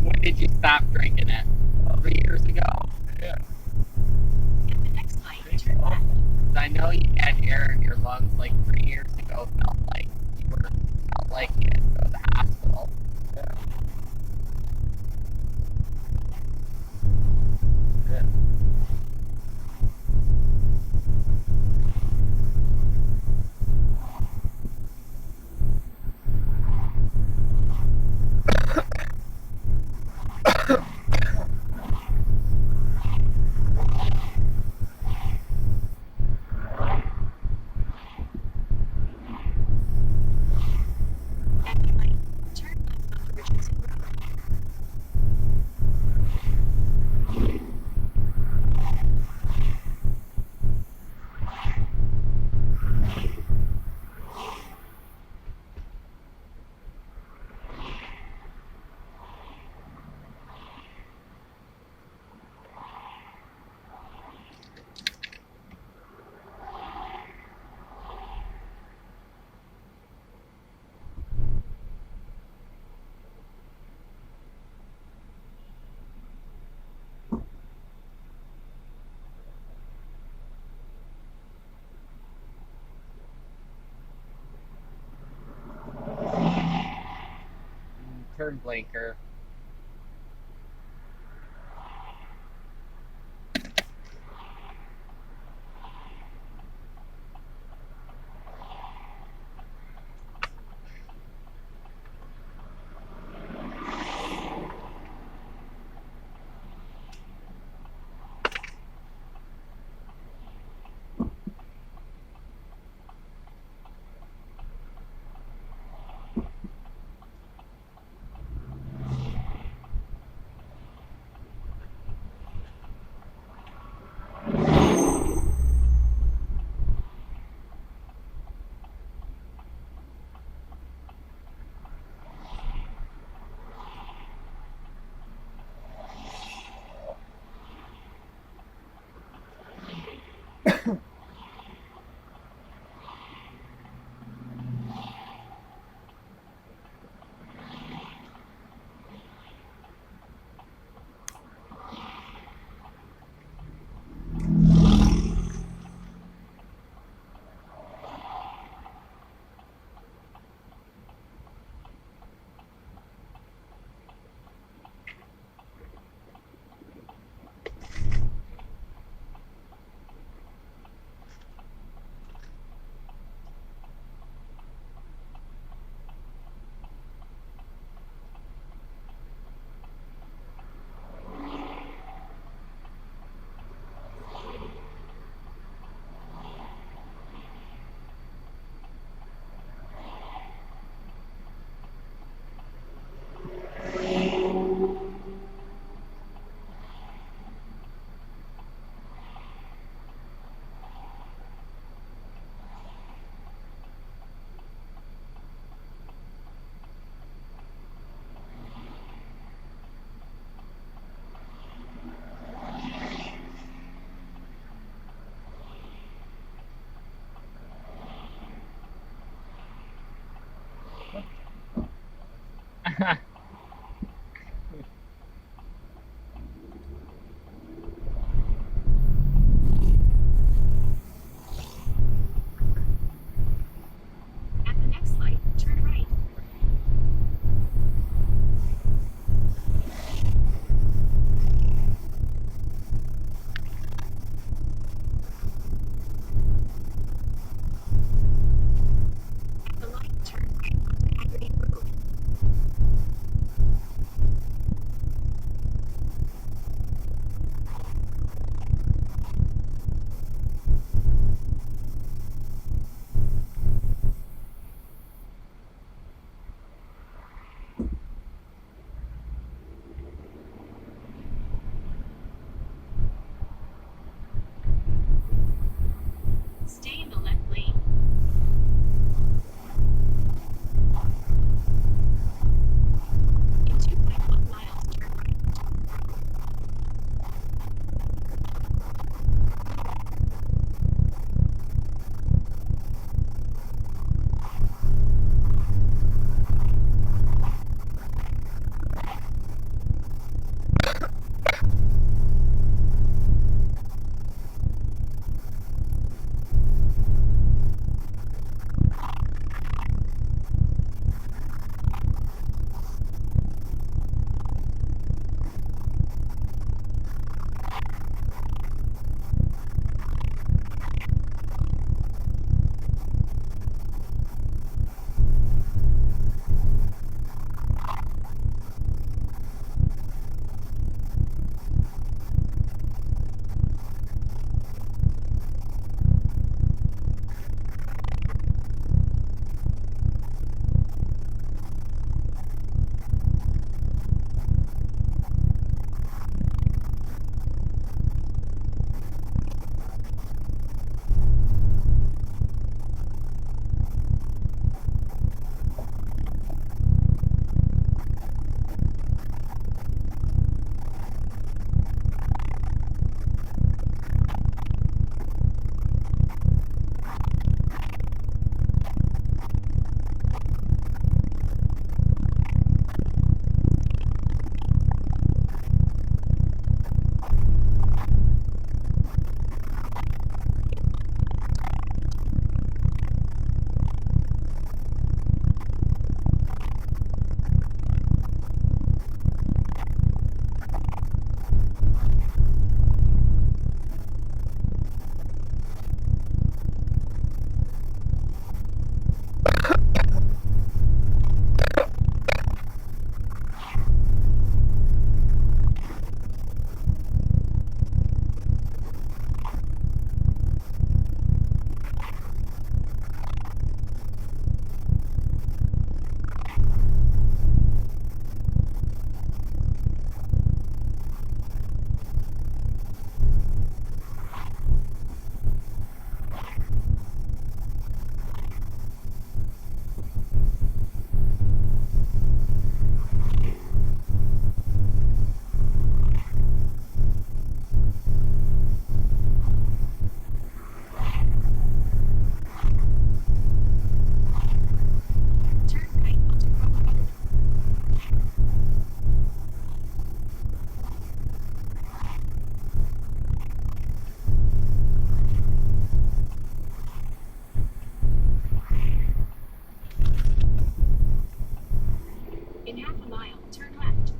When did you stop drinking it? 3 years ago? Yeah. I know you had air in your lungs like 3 years ago. Felt like you had to go to the hospital. Yeah. Yeah. Turn blinker. At the next light, turn right. At the light, turn right onto Haggerty Road. Stay in the left lane. In 2.1 miles, turn right. In half a mile, turn left.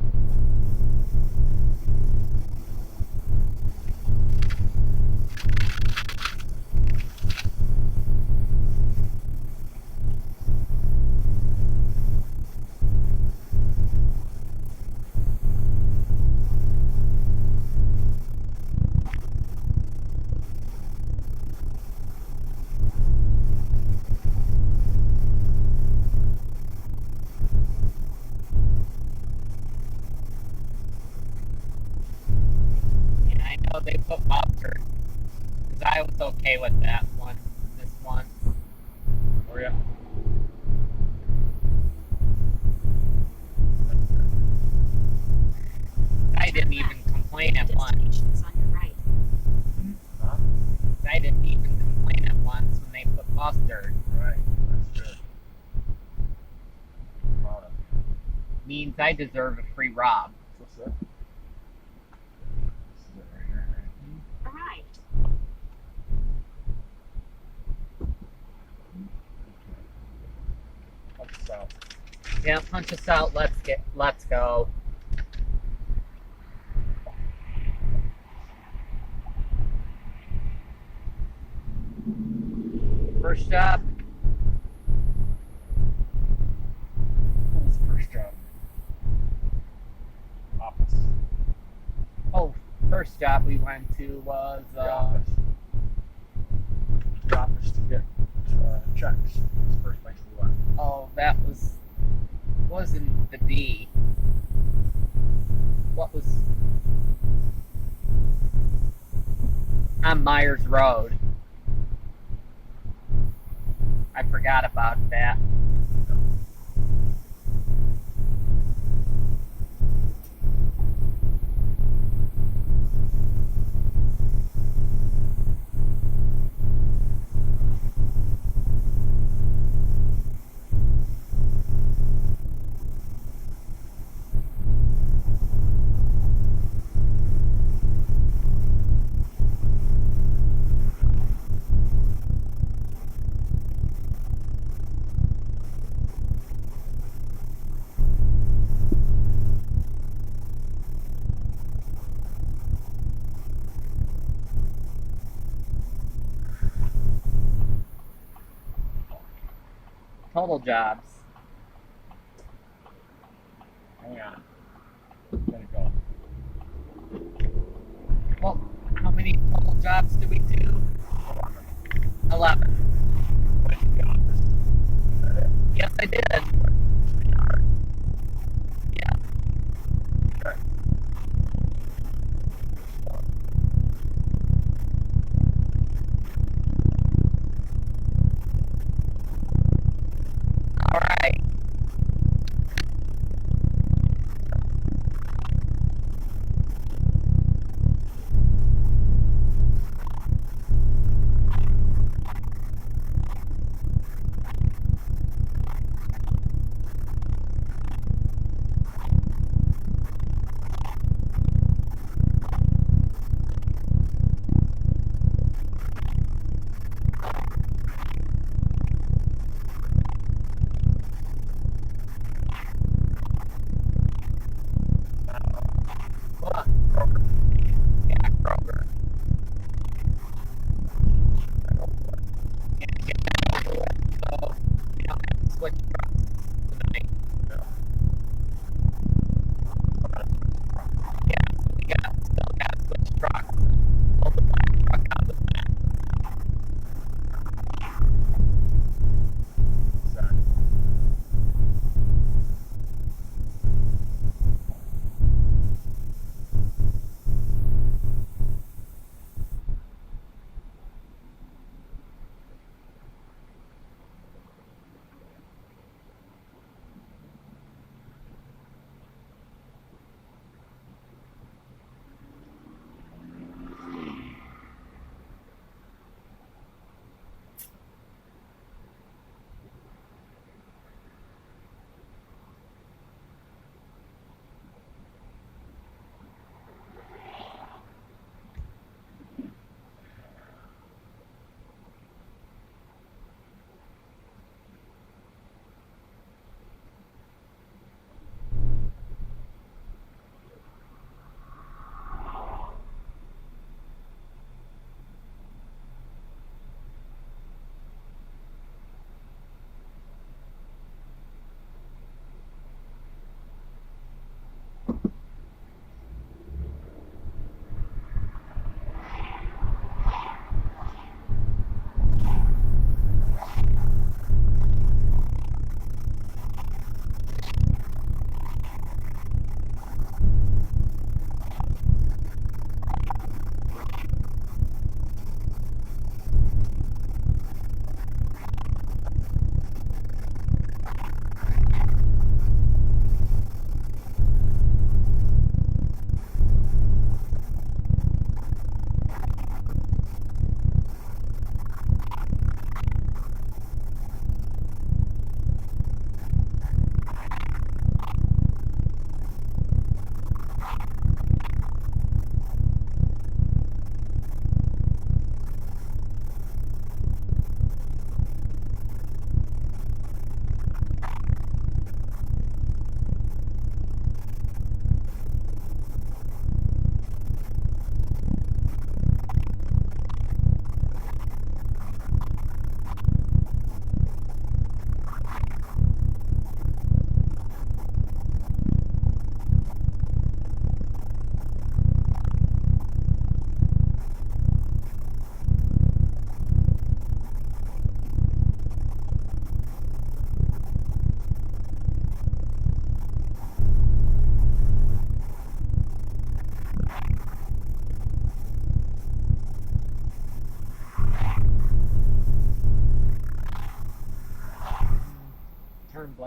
And I know they put mustard, because I was okay with that one, this one. Oh yeah. I didn't even complain at once. Huh? I didn't even complain at once when they put mustard. Right. That's good. I'm proud of you. means I deserve a free Rob. What's that? All right. Punch us out. Yeah, punch us out. Let's go. First job. What was the first job? Office. Oh, first job we went to was The office. The office to get checks. It's the first place we went. oh, that wasn't the D. What was on Myers Road? I forgot about that. Total jobs. Hang on. Gotta go. Well, how many total jobs did we do? 11. Yes, I did. Yeah. Okay. All right.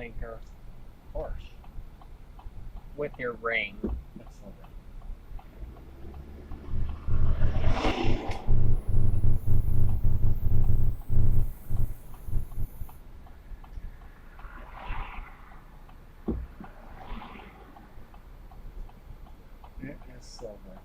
blinker Of course. with your ring. That's so bad. It is silver.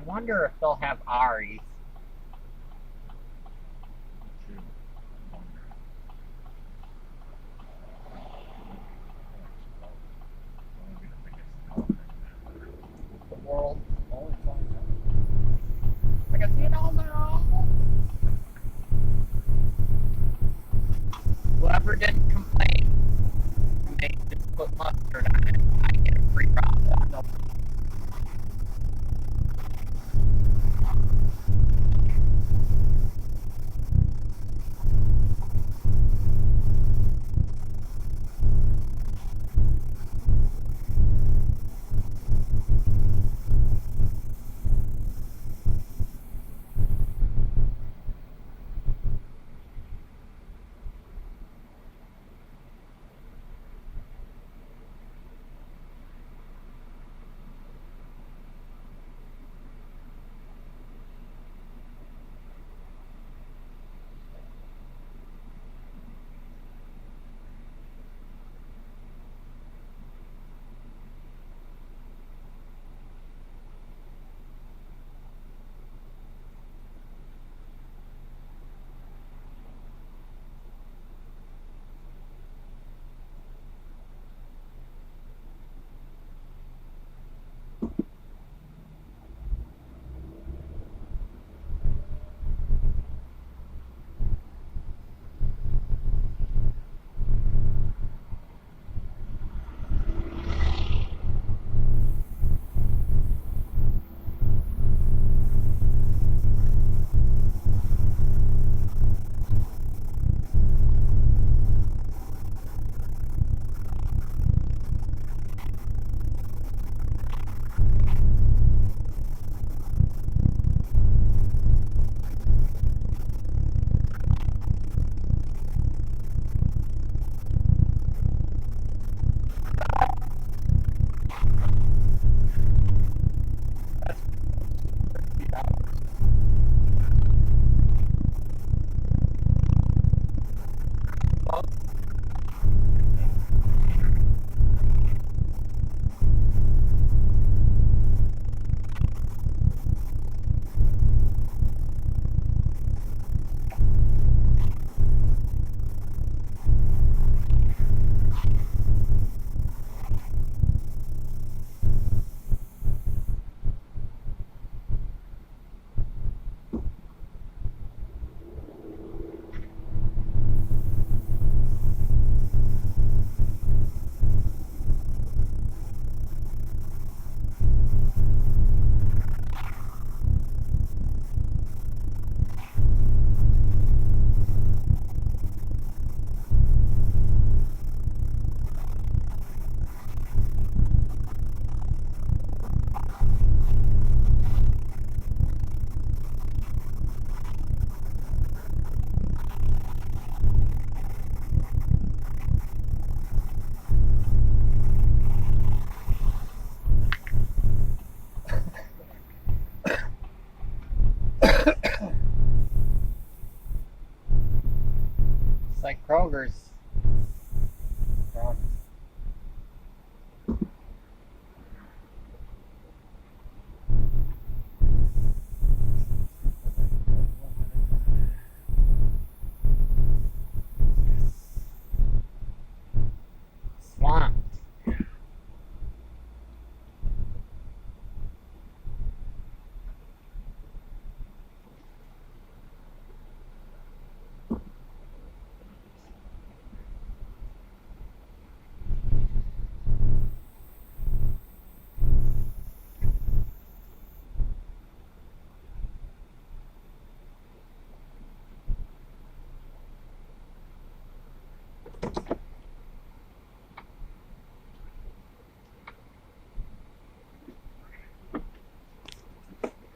I wonder if they'll have Ari